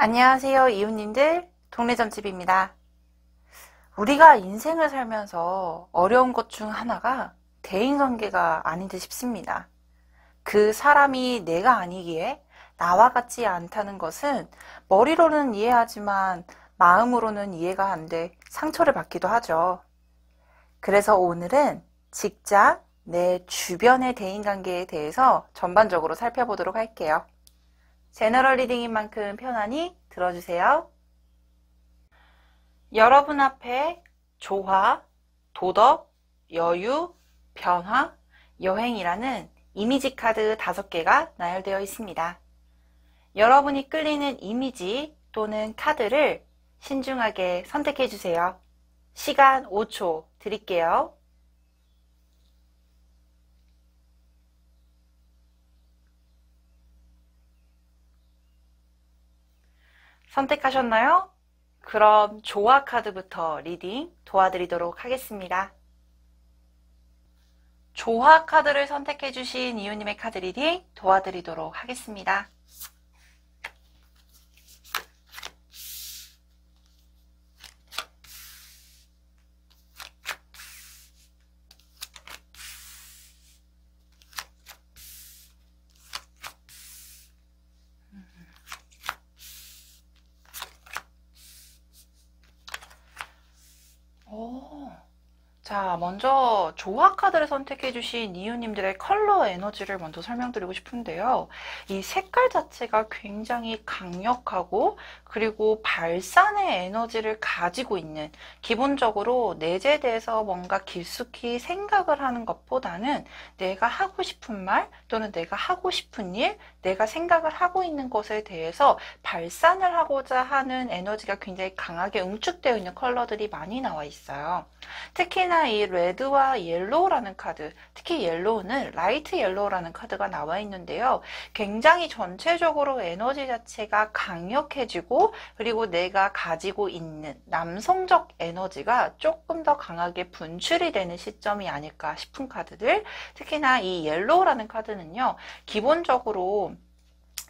안녕하세요, 이웃님들. 동네점집입니다. 우리가 인생을 살면서 어려운 것 중 하나가 대인관계가 아닌 듯 싶습니다. 그 사람이 내가 아니기에 나와 같지 않다는 것은 머리로는 이해하지만 마음으로는 이해가 안 돼 상처를 받기도 하죠. 그래서 오늘은 직장, 내 주변의 대인관계에 대해서 전반적으로 살펴보도록 할게요. 제너럴 리딩인 만큼 편안히 들어주세요. 여러분 앞에 조화, 도덕, 여유, 변화, 여행이라는 이미지 카드 5개가 나열되어 있습니다. 여러분이 끌리는 이미지 또는 카드를 신중하게 선택해 주세요. 시간 5초 드릴게요. 선택하셨나요? 그럼 조화 카드부터 리딩 도와드리도록 하겠습니다. 조화 카드를 선택해 주신 이웃님의 카드 리딩 도와드리도록 하겠습니다. 자, 먼저 조화 카드를 선택해 주신 이웃님들의 컬러 에너지를 먼저 설명드리고 싶은데요. 이 색깔 자체가 굉장히 강력하고 그리고 발산의 에너지를 가지고 있는, 기본적으로 내재돼서 뭔가 깊숙이 생각을 하는 것보다는 내가 하고 싶은 말 또는 내가 하고 싶은 일, 내가 생각을 하고 있는 것에 대해서 발산을 하고자 하는 에너지가 굉장히 강하게 응축되어 있는 컬러들이 많이 나와 있어요. 특히나 이 레드와 옐로우라는 카드, 특히 옐로우는 라이트 옐로우라는 카드가 나와 있는데요. 굉장히 전체적으로 에너지 자체가 강력해지고, 그리고 내가 가지고 있는 남성적 에너지가 조금 더 강하게 분출이 되는 시점이 아닐까 싶은 카드들. 특히나 이 옐로우라는 카드는요, 기본적으로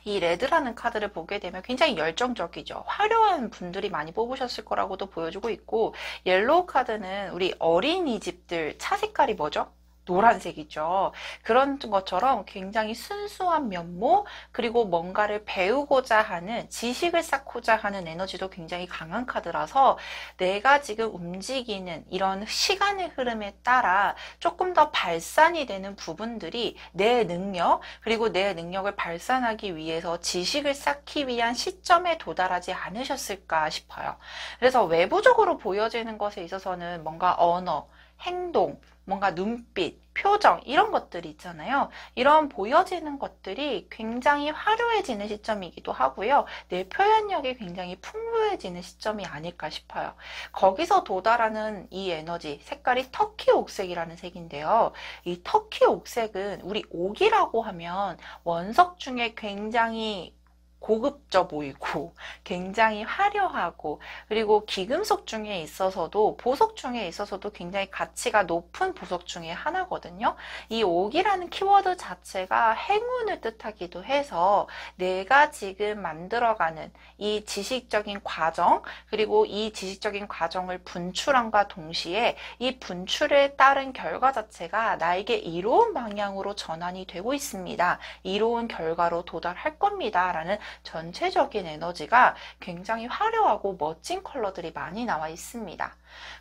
이 레드라는 카드를 보게 되면 굉장히 열정적이죠. 화려한 분들이 많이 뽑으셨을 거라고도 보여주고 있고, 옐로우 카드는 우리 어린이집들 차 색깔이 뭐죠? 노란색이죠. 그런 것처럼 굉장히 순수한 면모, 그리고 뭔가를 배우고자 하는, 지식을 쌓고자 하는 에너지도 굉장히 강한 카드라서 내가 지금 움직이는 이런 시간의 흐름에 따라 조금 더 발산이 되는 부분들이 내 능력, 그리고 내 능력을 발산하기 위해서 지식을 쌓기 위한 시점에 도달하지 않으셨을까 싶어요. 그래서 외부적으로 보여지는 것에 있어서는 뭔가 언어, 행동, 뭔가 눈빛, 표정, 이런 것들이 있잖아요. 이런 보여지는 것들이 굉장히 화려해지는 시점이기도 하고요. 내 표현력이 굉장히 풍부해지는 시점이 아닐까 싶어요. 거기서 도달하는 이 에너지, 색깔이 터키 옥색이라는 색인데요. 이 터키 옥색은 우리 옥이라고 하면 원석 중에 굉장히 고급져 보이고 굉장히 화려하고, 그리고 귀금속 중에 있어서도, 보석 중에 있어서도 굉장히 가치가 높은 보석 중에 하나거든요. 이 옥이라는 키워드 자체가 행운을 뜻하기도 해서 내가 지금 만들어가는 이 지식적인 과정, 그리고 이 지식적인 과정을 분출함과 동시에 이 분출에 따른 결과 자체가 나에게 이로운 방향으로 전환이 되고 있습니다. 이로운 결과로 도달할 겁니다. 라는 전체적인 에너지가 굉장히 화려하고 멋진 컬러들이 많이 나와 있습니다.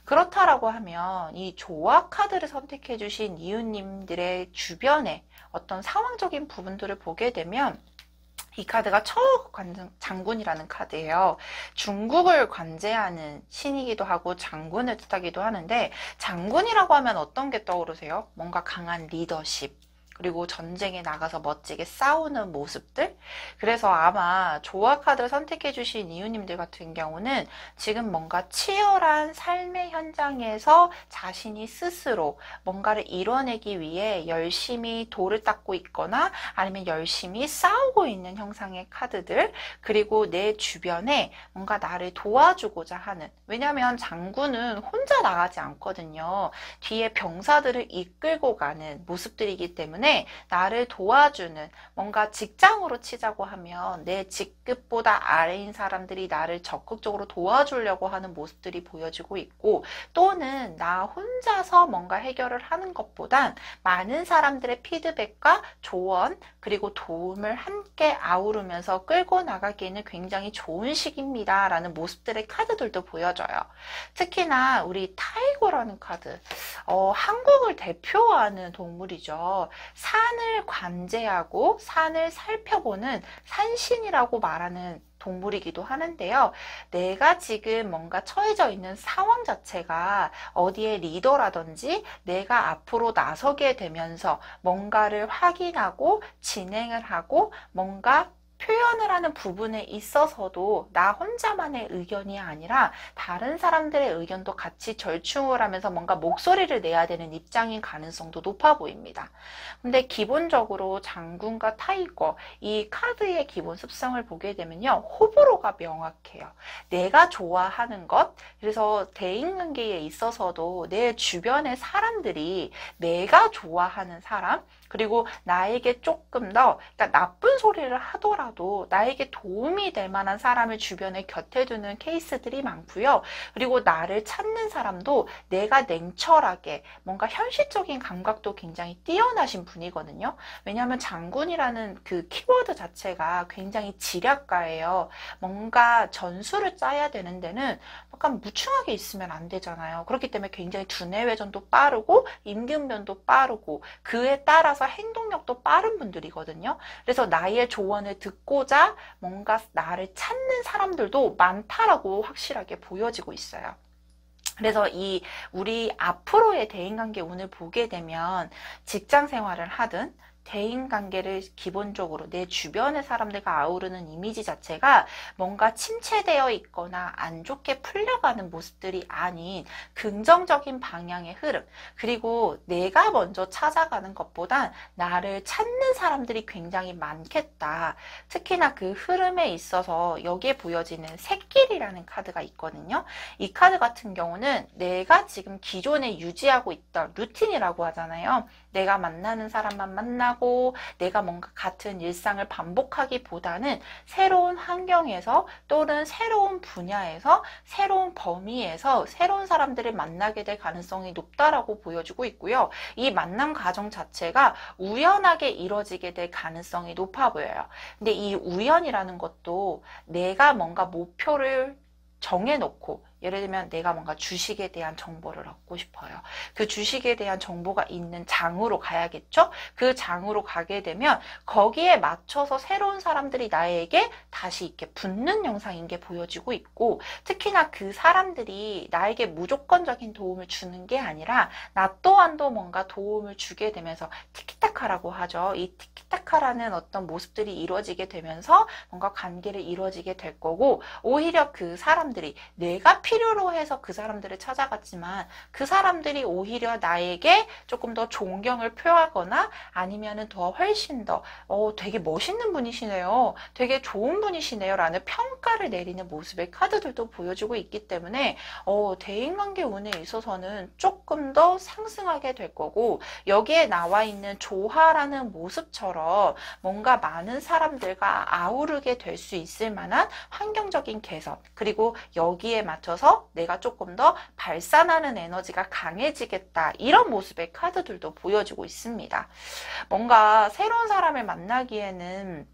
그렇다라고 하면 이 조화 카드를 선택해 주신 이웃님들의 주변에 어떤 상황적인 부분들을 보게 되면, 이 카드가 장군이라는 카드예요. 중국을 관제하는 신이기도 하고 장군을 뜻하기도 하는데, 장군이라고 하면 어떤 게 떠오르세요? 뭔가 강한 리더십, 그리고 전쟁에 나가서 멋지게 싸우는 모습들. 그래서 아마 조화 카드를 선택해 주신 이웃님들 같은 경우는 지금 뭔가 치열한 삶의 현장에서 자신이 스스로 뭔가를 이뤄내기 위해 열심히 돌을 닦고 있거나 아니면 열심히 싸우고 있는 형상의 카드들, 그리고 내 주변에 뭔가 나를 도와주고자 하는, 왜냐하면 장군은 혼자 나가지 않거든요. 뒤에 병사들을 이끌고 가는 모습들이기 때문에 때문에 나를 도와주는, 뭔가 직장으로 치자고 하면 내 직급보다 아래인 사람들이 나를 적극적으로 도와주려고 하는 모습들이 보여지고 있고, 또는 나 혼자서 뭔가 해결을 하는 것보단 많은 사람들의 피드백과 조언 그리고 도움을 함께 아우르면서 끌고 나가기에는 굉장히 좋은 시기입니다 라는 모습들의 카드들도 보여져요. 특히나 우리 타이거라는 카드, 한국을 대표하는 동물이죠. 산을 관제하고 산을 살펴보는 산신이라고 말하는 동물이기도 하는데요. 내가 지금 뭔가 처해져 있는 상황 자체가 어디에 리더라든지 내가 앞으로 나서게 되면서 뭔가를 확인하고 진행을 하고 뭔가 표현을 하는 부분에 있어서도 나 혼자만의 의견이 아니라 다른 사람들의 의견도 같이 절충을 하면서 뭔가 목소리를 내야 되는 입장인 가능성도 높아 보입니다. 근데 기본적으로 장군과 타이거, 이 카드의 기본 습성을 보게 되면요. 호불호가 명확해요. 내가 좋아하는 것, 그래서 대인관계에 있어서도 내 주변의 사람들이 내가 좋아하는 사람, 그리고 나에게 조금 더, 그러니까 나쁜 소리를 하더라도 나에게 도움이 될 만한 사람을 주변에 곁에 두는 케이스들이 많고요. 그리고 나를 찾는 사람도 내가 냉철하게 뭔가 현실적인 감각도 굉장히 뛰어나신 분이거든요. 왜냐하면 장군이라는 그 키워드 자체가 굉장히 지략가예요. 뭔가 전술을 짜야 되는 데는 약간 무충하게 있으면 안 되잖아요. 그렇기 때문에 굉장히 두뇌회전도 빠르고 임근변도 빠르고 그에 따라서 행동력도 빠른 분들이거든요. 그래서 나의 조언을 듣고자 뭔가 나를 찾는 사람들도 많다라고 확실하게 보여지고 있어요. 그래서 우리 앞으로의 대인관계 운을 보게 되면 직장 생활을 하든 대인관계를 기본적으로 내 주변의 사람들과 아우르는 이미지 자체가 뭔가 침체되어 있거나 안 좋게 풀려가는 모습들이 아닌 긍정적인 방향의 흐름, 그리고 내가 먼저 찾아가는 것보단 나를 찾는 사람들이 굉장히 많겠다. 특히나 그 흐름에 있어서 여기에 보여지는 샛길이라는 카드가 있거든요. 이 카드 같은 경우는 내가 지금 기존에 유지하고 있던 루틴이라고 하잖아요. 내가 만나는 사람만 만나고 내가 뭔가 같은 일상을 반복하기보다는 새로운 환경에서 또는 새로운 분야에서 새로운 범위에서 새로운 사람들을 만나게 될 가능성이 높다라고 보여주고 있고요. 이 만남 과정 자체가 우연하게 이루어지게 될 가능성이 높아 보여요. 근데 이 우연이라는 것도 내가 뭔가 목표를 정해놓고, 예를 들면 내가 뭔가 주식에 대한 정보를 얻고 싶어요. 그 주식에 대한 정보가 있는 장으로 가야겠죠? 그 장으로 가게 되면 거기에 맞춰서 새로운 사람들이 나에게 다시 이렇게 붙는 영상인 게 보여지고 있고, 특히나 그 사람들이 나에게 무조건적인 도움을 주는 게 아니라 나 또한도 뭔가 도움을 주게 되면서 티키타카라고 하죠. 이 티키타카라는 어떤 모습들이 이루어지게 되면서 뭔가 관계를 이루어지게 될 거고, 오히려 그 사람들이 내가 필요로 해서 그 사람들을 찾아갔지만 그 사람들이 오히려 나에게 조금 더 존경을 표하거나 아니면은 더 훨씬 더 되게 멋있는 분이시네요. 되게 좋은 분이시네요. 라는 평가를 내리는 모습의 카드들도 보여주고 있기 때문에 대인관계 운에 있어서는 조금 더 상승하게 될 거고, 여기에 나와 있는 조화라는 모습처럼 뭔가 많은 사람들과 아우르게 될 수 있을 만한 환경적인 개선, 그리고 여기에 맞춰서 내가 조금 더 발산하는 에너지가 강해지겠다, 이런 모습의 카드들도 보여지고 있습니다. 뭔가 새로운 사람을 만나기에는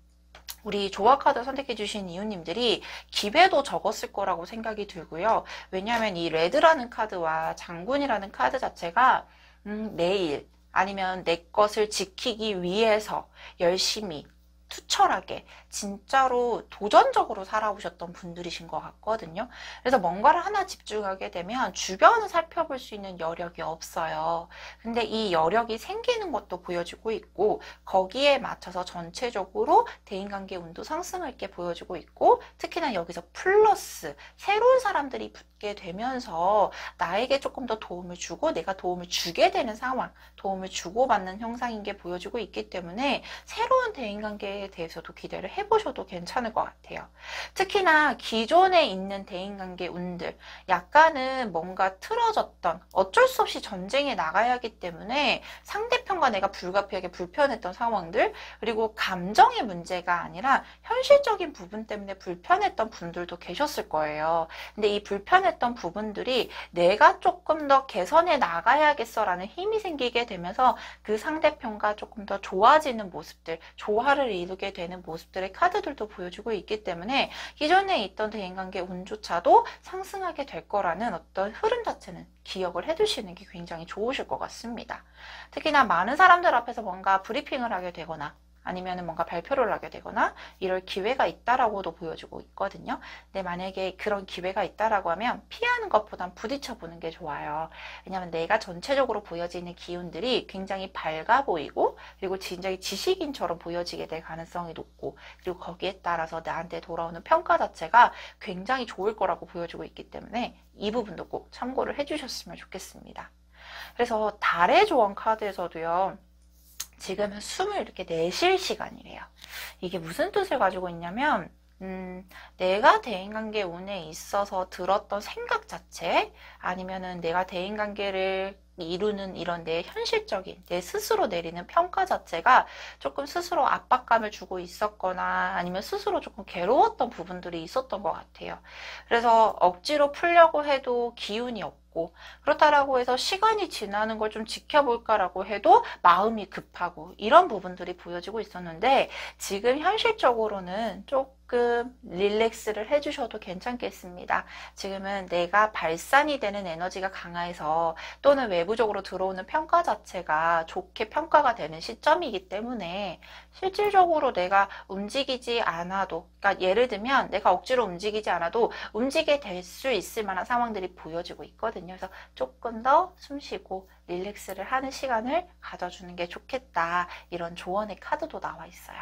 우리 조화 카드 선택해 주신 이웃님들이 기회도 적었을 거라고 생각이 들고요. 왜냐하면 이 레드라는 카드와 장군이라는 카드 자체가 내일 아니면 내 것을 지키기 위해서 열심히 투철하게 진짜로 도전적으로 살아오셨던 분들이신 것 같거든요. 그래서 뭔가를 하나 집중하게 되면 주변을 살펴볼 수 있는 여력이 없어요. 근데 이 여력이 생기는 것도 보여주고 있고, 거기에 맞춰서 전체적으로 대인관계 운도 상승할 게 보여주고 있고, 특히나 여기서 플러스 새로운 사람들이 붙게 있게 되면서 나에게 조금 더 도움을 주고 내가 도움을 주게 되는 상황, 도움을 주고받는 형상인 게 보여지고 있기 때문에 새로운 대인관계에 대해서도 기대를 해보셔도 괜찮을 것 같아요. 특히나 기존에 있는 대인관계 운들, 약간은 뭔가 틀어졌던, 어쩔 수 없이 전쟁에 나가야 하기 때문에 상대편과 내가 불가피하게 불편했던 상황들, 그리고 감정의 문제가 아니라 현실적인 부분 때문에 불편했던 분들도 계셨을 거예요. 근데 이 불편했던 부분들이 내가 조금 더 개선해 나가야겠어라는 힘이 생기게 되면서 그 상대편과 조금 더 좋아지는 모습들, 조화를 이루게 되는 모습들의 카드들도 보여주고 있기 때문에 기존에 있던 대인관계 운조차도 상승하게 될 거라는 어떤 흐름 자체는 기억을 해두시는 게 굉장히 좋으실 것 같습니다. 특히나 많은 사람들 앞에서 뭔가 브리핑을 하게 되거나 아니면 뭔가 발표를 하게 되거나 이럴 기회가 있다라고도 보여주고 있거든요. 근데 만약에 그런 기회가 있다라고 하면 피하는 것보단 부딪혀 보는 게 좋아요. 왜냐하면 내가 전체적으로 보여지는 기운들이 굉장히 밝아 보이고 그리고 굉장히 지식인처럼 보여지게 될 가능성이 높고 그리고 거기에 따라서 나한테 돌아오는 평가 자체가 굉장히 좋을 거라고 보여주고 있기 때문에 이 부분도 꼭 참고를 해주셨으면 좋겠습니다. 그래서 달의 조언 카드에서도요. 지금은 숨을 이렇게 내쉴 시간이래요. 이게 무슨 뜻을 가지고 있냐면 내가 대인관계 운에 있어서 들었던 생각 자체 아니면은 내가 대인관계를 이루는 이런 내 현실적인 내 스스로 내리는 평가 자체가 조금 스스로 압박감을 주고 있었거나 아니면 스스로 조금 괴로웠던 부분들이 있었던 것 같아요. 그래서 억지로 풀려고 해도 기운이 없고 그렇다라고 해서 시간이 지나는 걸 좀 지켜볼까라고 해도 마음이 급하고 이런 부분들이 보여지고 있었는데 지금 현실적으로는 조금 릴렉스를 해주셔도 괜찮겠습니다. 지금은 내가 발산이 되는 에너지가 강해서 또는 외부적으로 들어오는 평가 자체가 좋게 평가가 되는 시점이기 때문에 실질적으로 내가 움직이지 않아도 그러니까 예를 들면 내가 억지로 움직이지 않아도 움직이게 될 수 있을 만한 상황들이 보여지고 있거든요. 그래서 조금 더 숨쉬고 릴렉스를 하는 시간을 가져주는 게 좋겠다. 이런 조언의 카드도 나와 있어요.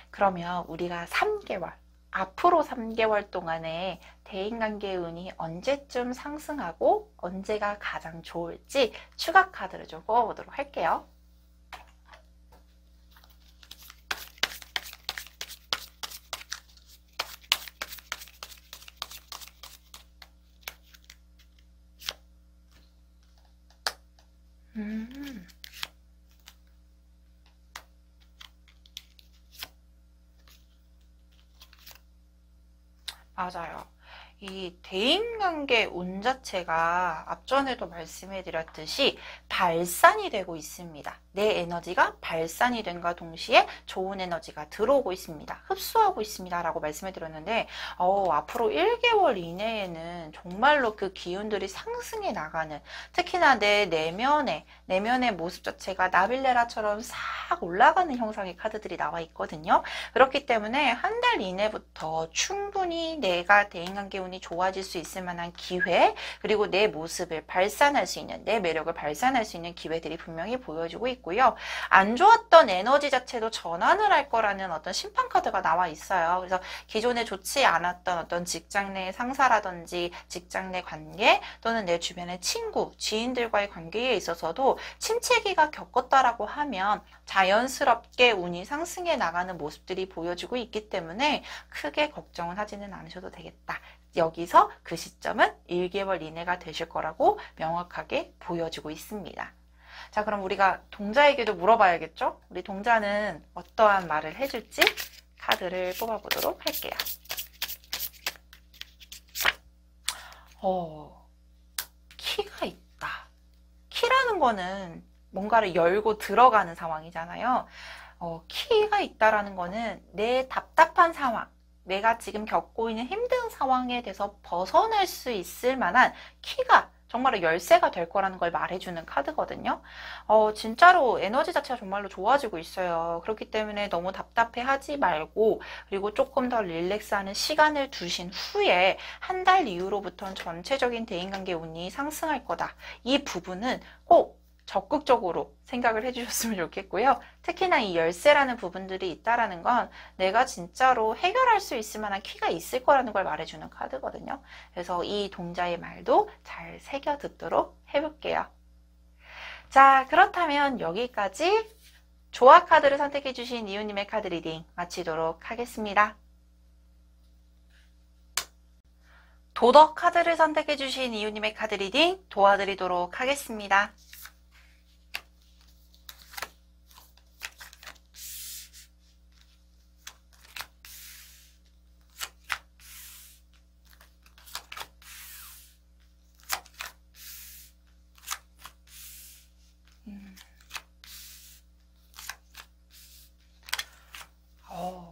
그러면 우리가 3개월, 앞으로 3개월 동안에 대인관계 운이 언제쯤 상승하고 언제가 가장 좋을지 추가 카드를 좀 뽑아보도록 할게요. 맞아요. 이 대인관계 운 자체가 앞전에도 말씀해드렸듯이 발산이 되고 있습니다. 내 에너지가 발산이 된과 동시에 좋은 에너지가 들어오고 있습니다. 흡수하고 있습니다. 라고 말씀해드렸는데 앞으로 1개월 이내에는 정말로 그 기운들이 상승해 나가는 특히나 내 내면의 모습 자체가 나빌레라처럼 싹 올라가는 형상의 카드들이 나와 있거든요. 그렇기 때문에 한 달 이내부터 충분히 내가 대인관계 운이 좋아질 수 있을 만한 기회 그리고 내 모습을 발산할 수 있는 내 매력을 발산할 수 있는 기회들이 분명히 보여지고 있고요. 안 좋았던 에너지 자체도 전환을 할 거라는 어떤 심판 카드가 나와 있어요. 그래서 기존에 좋지 않았던 어떤 직장 내 상사라든지 직장 내 관계 또는 내 주변의 친구, 지인들과의 관계에 있어서도 침체기가 겪었다라고 하면 자연스럽게 운이 상승해 나가는 모습들이 보여지고 있기 때문에 크게 걱정은 하지는 않으셔도 되겠다. 여기서 그 시점은 1개월 이내가 되실 거라고 명확하게 보여지고 있습니다. 자, 그럼 우리가 동자에게도 물어봐야겠죠? 우리 동자는 어떠한 말을 해줄지 카드를 뽑아보도록 할게요. 키가 있다. 키라는 거는 뭔가를 열고 들어가는 상황이잖아요. 키가 있다라는 거는 내 답답한 상황, 내가 지금 겪고 있는 힘든 상황에 대해서 벗어날 수 있을 만한 키가 정말로 열쇠가 될 거라는 걸 말해주는 카드거든요. 진짜로 에너지 자체가 정말로 좋아지고 있어요. 그렇기 때문에 너무 답답해 하지 말고 그리고 조금 더 릴렉스하는 시간을 두신 후에 한 달 이후로부터는 전체적인 대인관계 운이 상승할 거다. 이 부분은 꼭 적극적으로 생각을 해주셨으면 좋겠고요. 특히나 이 열쇠라는 부분들이 있다라는 건 내가 진짜로 해결할 수 있을 만한 키가 있을 거라는 걸 말해주는 카드거든요. 그래서 이 동자의 말도 잘 새겨 듣도록 해볼게요. 자, 그렇다면 여기까지 조화 카드를 선택해 주신 이웃님의 카드 리딩 마치도록 하겠습니다. 도덕 카드를 선택해 주신 이웃님의 카드 리딩 도와드리도록 하겠습니다.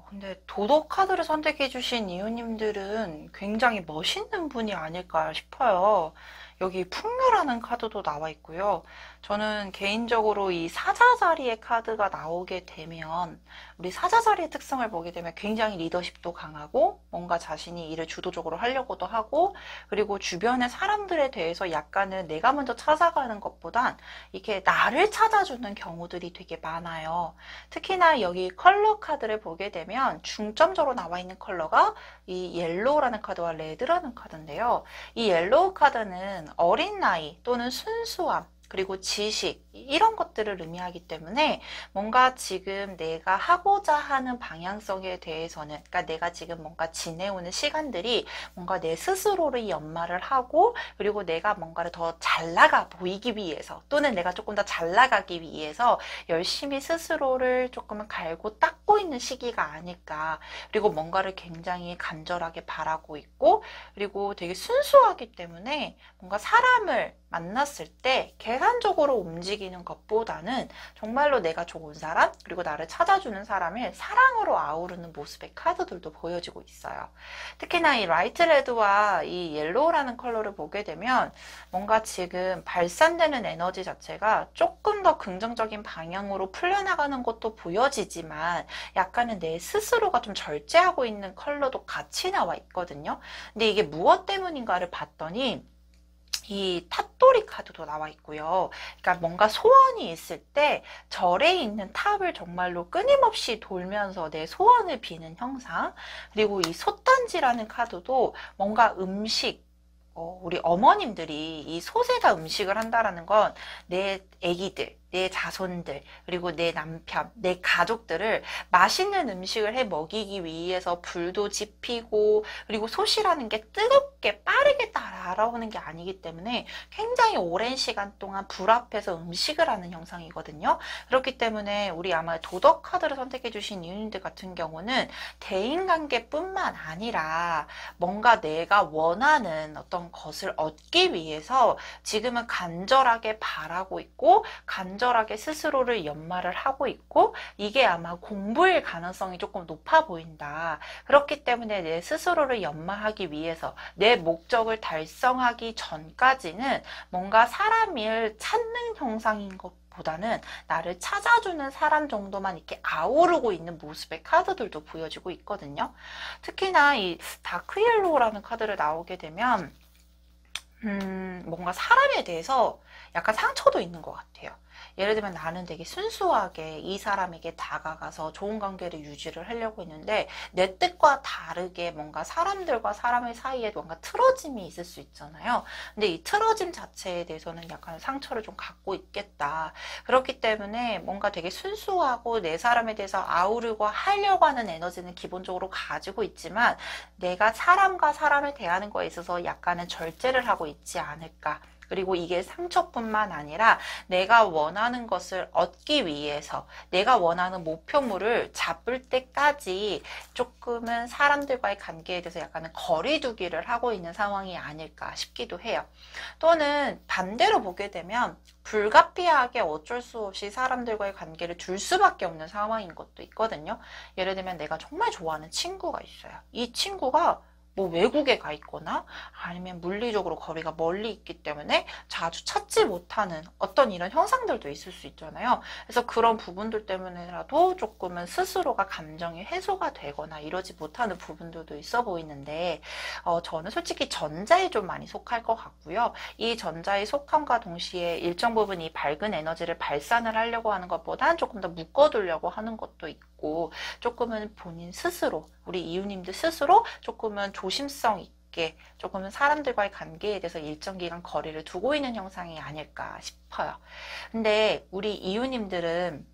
근데 도덕 카드를 선택해 주신 이웃님들은 굉장히 멋있는 분이 아닐까 싶어요. 여기 풍류라는 카드도 나와 있고요. 저는 개인적으로 이 사자자리의 카드가 나오게 되면 우리 사자자리의 특성을 보게 되면 굉장히 리더십도 강하고 뭔가 자신이 일을 주도적으로 하려고도 하고 그리고 주변의 사람들에 대해서 약간은 내가 먼저 찾아가는 것보단 이렇게 나를 찾아주는 경우들이 되게 많아요. 특히나 여기 컬러 카드를 보게 되면 중점적으로 나와 있는 컬러가 이 옐로우라는 카드와 레드라는 카드인데요. 이 옐로우 카드는 어린 나이 또는 순수함 그리고 지식 이런 것들을 의미하기 때문에 뭔가 지금 내가 하고자 하는 방향성에 대해서는 그러니까 내가 지금 뭔가 지내오는 시간들이 뭔가 내 스스로를 연마를 하고 그리고 내가 뭔가를 더 잘 나가 보이기 위해서 또는 내가 조금 더 잘 나가기 위해서 열심히 스스로를 조금은 갈고 닦고 있는 시기가 아닐까. 그리고 뭔가를 굉장히 간절하게 바라고 있고 그리고 되게 순수하기 때문에 뭔가 사람을 만났을 때 계산적으로 움직이는 것보다는 정말로 내가 좋은 사람 그리고 나를 찾아주는 사람을 사랑으로 아우르는 모습의 카드들도 보여지고 있어요. 특히나 이 라이트 레드와 이 옐로우라는 컬러를 보게 되면 뭔가 지금 발산되는 에너지 자체가 조금 더 긍정적인 방향으로 풀려나가는 것도 보여지지만 약간은 내 스스로가 좀 절제하고 있는 컬러도 같이 나와 있거든요. 근데 이게 무엇 때문인가를 봤더니 이 탑돌이 카드도 나와 있고요. 그러니까 뭔가 소원이 있을 때 절에 있는 탑을 정말로 끊임없이 돌면서 내 소원을 비는 형상. 그리고 이 솥단지라는 카드도 뭔가 음식, 우리 어머님들이 이 솥에다 음식을 한다라는 건 내 애기들, 내 자손들, 그리고 내 남편, 내 가족들을 맛있는 음식을 해 먹이기 위해서 불도 지피고 그리고 솥이라는 게 뜨겁게 빠르게 날아오는 게 아니기 때문에 굉장히 오랜 시간 동안 불 앞에서 음식을 하는 형상이거든요. 그렇기 때문에 우리 아마 도덕 카드를 선택해 주신 이웃님들 같은 경우는 대인관계뿐만 아니라 뭔가 내가 원하는 어떤 것을 얻기 위해서 지금은 간절하게 바라고 있고 간절하게 스스로를 연마를 하고 있고 이게 아마 공부일 가능성이 조금 높아 보인다. 그렇기 때문에 내 스스로를 연마하기 위해서 내 목적을 달성하기 전까지는 뭔가 사람을 찾는 형상인 것 보다는 나를 찾아주는 사람 정도만 이렇게 아우르고 있는 모습의 카드들도 보여지고 있거든요. 특히나 이 다크 옐로우라는 카드를 나오게 되면 뭔가 사람에 대해서 약간 상처도 있는 것 같아요. 예를 들면 나는 되게 순수하게 이 사람에게 다가가서 좋은 관계를 유지를 하려고 했는데 내 뜻과 다르게 뭔가 사람들과 사람의 사이에 뭔가 틀어짐이 있을 수 있잖아요. 근데 이 틀어짐 자체에 대해서는 약간 상처를 좀 갖고 있겠다. 그렇기 때문에 뭔가 되게 순수하고 내 사람에 대해서 아우르고 하려고 하는 에너지는 기본적으로 가지고 있지만 내가 사람과 사람을 대하는 거에 있어서 약간은 절제를 하고 있지 않을까. 그리고 이게 상처뿐만 아니라 내가 원하는 것을 얻기 위해서 내가 원하는 목표물을 잡을 때까지 조금은 사람들과의 관계에 대해서 약간은 거리두기를 하고 있는 상황이 아닐까 싶기도 해요. 또는 반대로 보게 되면 불가피하게 어쩔 수 없이 사람들과의 관계를 둘 수밖에 없는 상황인 것도 있거든요. 예를 들면 내가 정말 좋아하는 친구가 있어요. 이 친구가 뭐 외국에 가 있거나 아니면 물리적으로 거리가 멀리 있기 때문에 자주 찾지 못하는 어떤 이런 현상들도 있을 수 있잖아요. 그래서 그런 부분들 때문에라도 조금은 스스로가 감정이 해소가 되거나 이러지 못하는 부분들도 있어 보이는데 저는 솔직히 전자에 좀 많이 속할 것 같고요. 이 전자에 속함과 동시에 일정 부분 이 밝은 에너지를 발산을 하려고 하는 것보단 조금 더 묶어두려고 하는 것도 있고 조금은 본인 스스로 우리 이웃님들 스스로 조금은 조심성 있게 조금은 사람들과의 관계에 대해서 일정 기간 거리를 두고 있는 형상이 아닐까 싶어요. 근데 우리 이웃님들은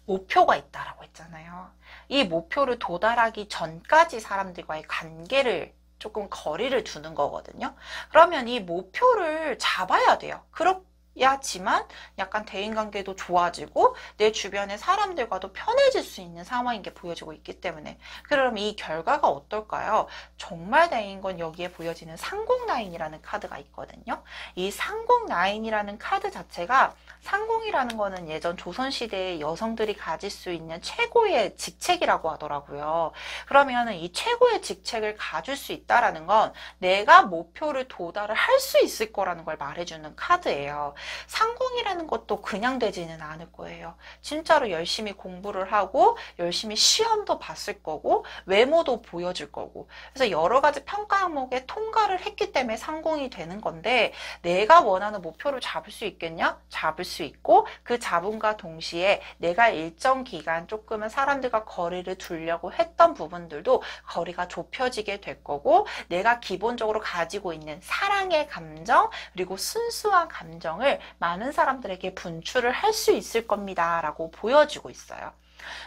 목표가 있다라고 했잖아요. 이 목표를 도달하기 전까지 사람들과의 관계를 조금 거리를 두는 거거든요. 그러면 이 목표를 잡아야 돼요. 그렇야지만 약간 대인관계도 좋아지고 내 주변의 사람들과도 편해질 수 있는 상황인 게 보여지고 있기 때문에 그럼 이 결과가 어떨까요? 정말 다행인 건 여기에 보여지는 상공라인이라는 카드가 있거든요. 이 상공라인이라는 카드 자체가 상공이라는 거는 예전 조선시대의 여성들이 가질 수 있는 최고의 직책이라고 하더라고요. 그러면 이 최고의 직책을 가질 수 있다라는 건 내가 목표를 도달을 할 수 있을 거라는 걸 말해주는 카드예요. 상공이라는 것도 그냥 되지는 않을 거예요. 진짜로 열심히 공부를 하고 열심히 시험도 봤을 거고 외모도 보여줄 거고 그래서 여러 가지 평가 항목에 통과를 했기 때문에 상공이 되는 건데 내가 원하는 목표를 잡을 수 있겠냐? 잡을 수 있고 그 잡음과 동시에 내가 일정 기간 조금은 사람들과 거리를 두려고 했던 부분들도 거리가 좁혀지게 될 거고 내가 기본적으로 가지고 있는 사랑의 감정 그리고 순수한 감정을 많은 사람들에게 분출을 할 수 있을 겁니다 라고 보여지고 있어요.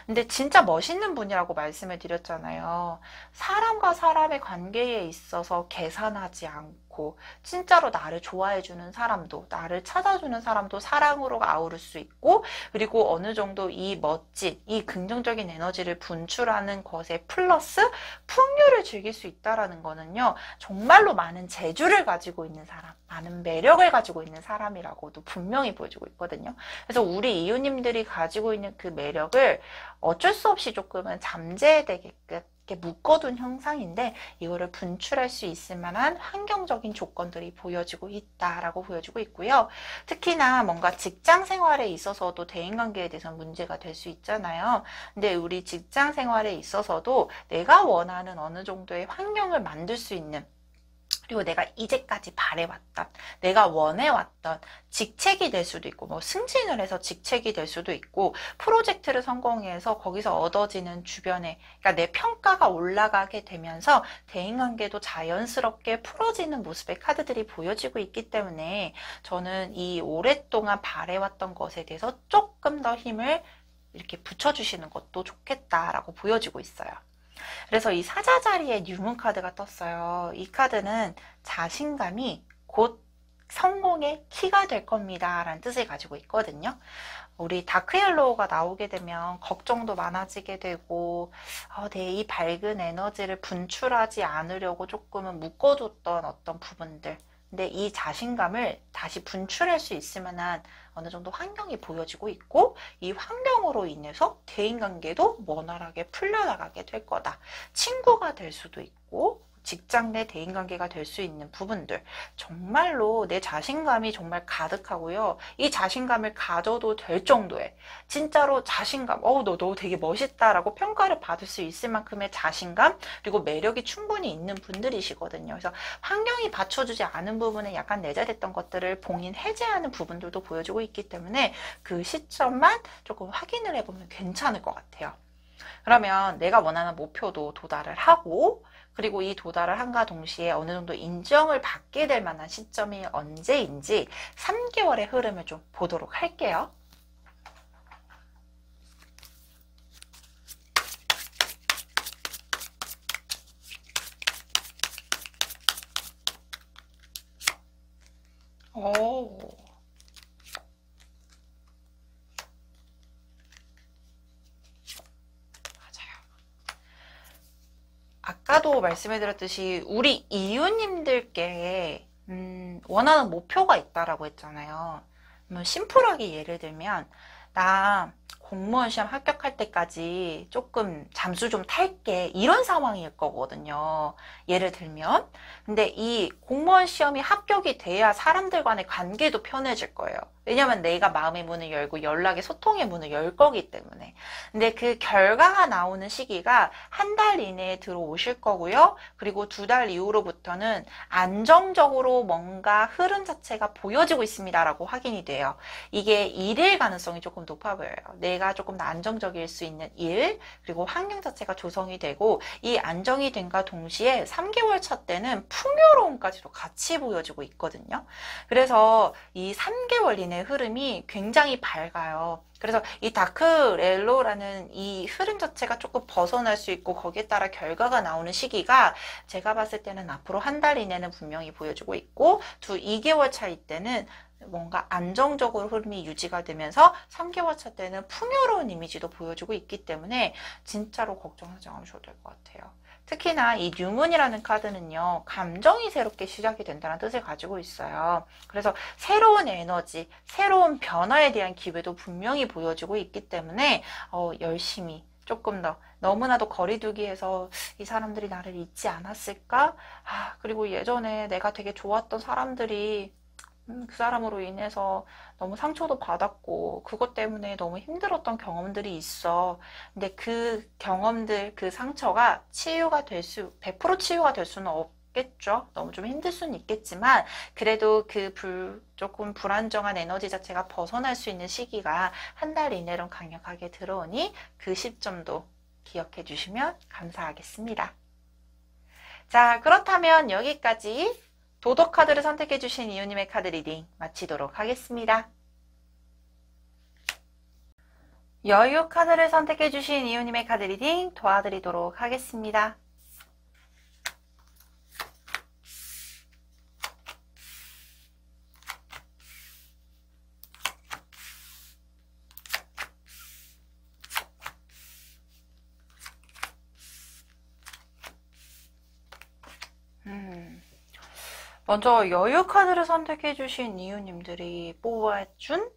근데 진짜 멋있는 분이라고 말씀을 드렸잖아요. 사람과 사람의 관계에 있어서 계산하지 않고 진짜로 나를 좋아해주는 사람도 나를 찾아주는 사람도 사랑으로 아우를 수 있고 그리고 어느 정도 이 멋진 이 긍정적인 에너지를 분출하는 것에 플러스 풍요를 즐길 수 있다는 거는요. 정말로 많은 재주를 가지고 있는 사람 많은 매력을 가지고 있는 사람이라고도 분명히 보여주고 있거든요. 그래서 우리 이웃님들이 가지고 있는 그 매력을 어쩔 수 없이 조금은 잠재되게끔 묶어둔 형상인데 이거를 분출할 수 있을 만한 환경적인 조건들이 보여지고 있다라고 보여지고 있고요. 특히나 뭔가 직장 생활에 있어서도 대인관계에 대해서 문제가 될 수 있잖아요. 근데 우리 직장 생활에 있어서도 내가 원하는 어느 정도의 환경을 만들 수 있는 그리고 내가 이제까지 바래왔던 내가 원해왔던 직책이 될 수도 있고 뭐 승진을 해서 직책이 될 수도 있고 프로젝트를 성공해서 거기서 얻어지는 주변에 그러니까 내 평가가 올라가게 되면서 대인관계도 자연스럽게 풀어지는 모습의 카드들이 보여지고 있기 때문에 저는 이 오랫동안 바래왔던 것에 대해서 조금 더 힘을 이렇게 붙여주시는 것도 좋겠다라고 보여지고 있어요. 그래서 이 사자 자리에 뉴문 카드가 떴어요. 이 카드는 자신감이 곧 성공의 키가 될 겁니다 라는 뜻을 가지고 있거든요. 우리 다크옐로우가 나오게 되면 걱정도 많아지게 되고 이 밝은 에너지를 분출하지 않으려고 조금은 묶어뒀던 어떤 부분들 근데 이 자신감을 다시 분출할 수 있을 만한 어느 정도 환경이 보여지고 있고 이 환경으로 인해서 대인관계도 원활하게 풀려나가게 될 거다. 친구가 될 수도 있고 직장 내 대인관계가 될 수 있는 부분들 정말로 내 자신감이 정말 가득하고요. 이 자신감을 가져도 될 정도의 진짜로 자신감 너 되게 멋있다라고 평가를 받을 수 있을 만큼의 자신감 그리고 매력이 충분히 있는 분들이시거든요. 그래서 환경이 받쳐주지 않은 부분에 약간 내재됐던 것들을 봉인 해제하는 부분들도 보여주고 있기 때문에 그 시점만 조금 확인을 해보면 괜찮을 것 같아요. 그러면 내가 원하는 목표도 도달을 하고 그리고 이 도달을 한과 동시에 어느 정도 인정을 받게 될 만한 시점이 언제인지 3개월의 흐름을 좀 보도록 할게요. 오. 아까도 말씀해드렸듯이 우리 이웃님들께 원하는 목표가 있다라고 했잖아요. 심플하게 예를 들면 나 공무원 시험 합격할 때까지 조금 잠수 좀 탈게 이런 상황일 거거든요. 예를 들면. 근데 이 공무원 시험이 합격이 돼야 사람들 간의 관계도 편해질 거예요. 왜냐면 내가 마음의 문을 열고 연락의 소통의 문을 열 거기 때문에. 근데 그 결과가 나오는 시기가 한 달 이내에 들어오실 거고요. 그리고 2달 이후로부터는 안정적으로 뭔가 흐름 자체가 보여지고 있습니다라고 확인이 돼요. 이게 일일 가능성이 조금 높아 보여요. 내가 조금 더 안정적일 수 있는 일, 그리고 환경 자체가 조성이 되고 이 안정이 된과 동시에 3개월 차 때는 풍요로움까지도 같이 보여지고 있거든요. 그래서 이 3개월 이내 흐름이 굉장히 밝아요. 그래서 이 다크옐로우라는 이 흐름 자체가 조금 벗어날 수 있고 거기에 따라 결과가 나오는 시기가 제가 봤을 때는 앞으로 한 달 이내는 분명히 보여주고 있고 2개월 차이 때는 뭔가 안정적으로 흐름이 유지가 되면서 3개월 차 때는 풍요로운 이미지도 보여주고 있기 때문에 진짜로 걱정하지 않으셔도 될 것 같아요. 특히나 이 뉴문이라는 카드는요, 감정이 새롭게 시작이 된다는 뜻을 가지고 있어요. 그래서 새로운 에너지, 새로운 변화에 대한 기회도 분명히 보여주고 있기 때문에 열심히 조금 더 너무나도 거리두기해서 이 사람들이 나를 잊지 않았을까? 그리고 예전에 내가 되게 좋았던 사람들이 그 사람으로 인해서 너무 상처도 받았고 그것 때문에 너무 힘들었던 경험들이 있어. 근데 그 경험들, 그 상처가 100% 치유가 될 수는 없겠죠. 너무 좀 힘들 수는 있겠지만 그래도 그 조금 불안정한 에너지 자체가 벗어날 수 있는 시기가 한 달 이내로 강력하게 들어오니 그 시점도 기억해 주시면 감사하겠습니다. 자, 그렇다면 여기까지 도덕 카드를 선택해주신 이유님의 카드 리딩 마치도록 하겠습니다. 여유 카드를 선택해주신 이유님의 카드 리딩 도와드리도록 하겠습니다. 먼저 여유 카드를 선택해주신 이유님들이 뽑아준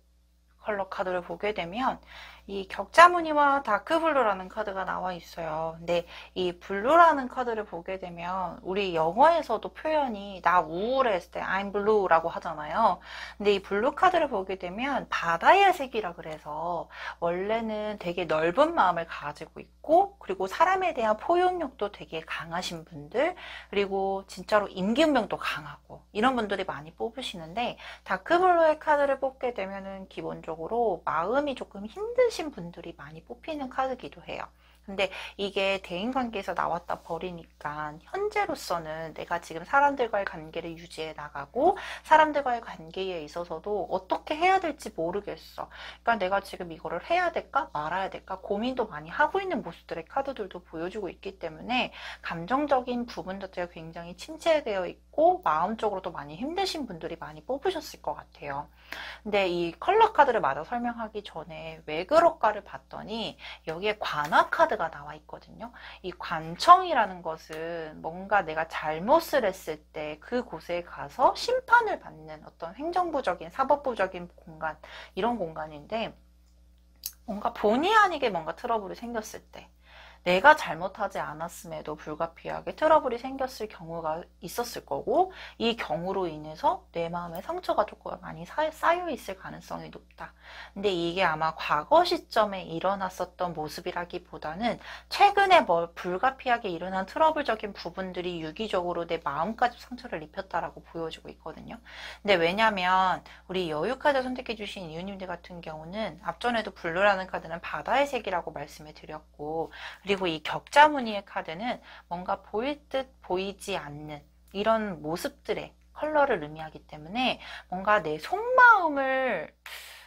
컬러 카드를 보게 되면 이 격자무늬와 다크블루라는 카드가 나와 있어요. 근데 이 블루라는 카드를 보게 되면 우리 영어에서도 표현이 나 우울했을 때 I'm blue라고 하잖아요. 근데 이 블루 카드를 보게 되면 바다의 색이라 그래서 원래는 되게 넓은 마음을 가지고 있고 그리고 사람에 대한 포용력도 되게 강하신 분들 그리고 진짜로 임기응변도 강하고 이런 분들이 많이 뽑으시는데 다크블루의 카드를 뽑게 되면은 기본적으로 마음이 조금 힘드신 분들이 많이 뽑히는 카드기도 해요. 근데 이게 대인관계에서 나왔다 버리니까 현재로서는 내가 지금 사람들과의 관계를 유지해 나가고 사람들과의 관계에 있어서도 어떻게 해야 될지 모르겠어. 그러니까 내가 지금 이거를 해야 될까 말아야 될까 고민도 많이 하고 있는 모습들의 카드들도 보여주고 있기 때문에 감정적인 부분 자체가 굉장히 침체되어 있고 마음적으로도 많이 힘드신 분들이 많이 뽑으셨을 것 같아요. 근데 이 컬러 카드를 마저 설명하기 전에 왜 그럴까를 봤더니 여기에 관화 카드가 나와 있거든요. 이 관청이라는 것은 뭔가 내가 잘못을 했을 때 그곳에 가서 심판을 받는 어떤 행정부적인 사법부적인 공간 이런 공간인데 뭔가 본의 아니게 뭔가 트러블이 생겼을 때 내가 잘못하지 않았음에도 불가피하게 트러블이 생겼을 경우가 있었을 거고 이 경우로 인해서 내 마음에 상처가 조금 많이 쌓여 있을 가능성이 높다. 근데 이게 아마 과거 시점에 일어났었던 모습이라기보다는 최근에 불가피하게 일어난 트러블적인 부분들이 유기적으로 내 마음까지 상처를 입혔다라고 보여지고 있거든요. 근데 왜냐면 우리 여유 카드 선택해 주신 이유님들 같은 경우는 앞전에도 블루라는 카드는 바다의 색이라고 말씀을 드렸고 그리고 이 격자무늬의 카드는 뭔가 보일 듯 보이지 않는 이런 모습들의 컬러를 의미하기 때문에 뭔가 내 속마음을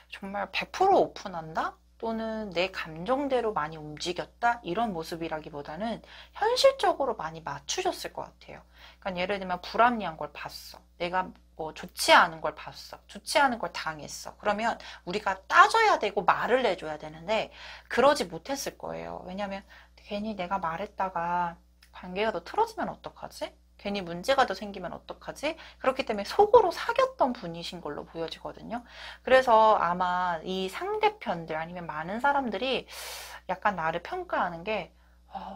정말 100% 오픈한다? 또는 내 감정대로 많이 움직였다? 이런 모습이라기보다는 현실적으로 많이 맞추셨을 것 같아요. 그러니까 예를 들면 불합리한 걸 봤어. 내가 뭐 좋지 않은 걸 봤어. 좋지 않은 걸 당했어. 그러면 우리가 따져야 되고 말을 해줘야 되는데 그러지 못했을 거예요. 왜냐면 괜히 내가 말했다가 관계가 더 틀어지면 어떡하지? 괜히 문제가 더 생기면 어떡하지? 그렇기 때문에 속으로 사귀었던 분이신 걸로 보여지거든요. 그래서 아마 이 상대편들 아니면 많은 사람들이 약간 나를 평가하는 게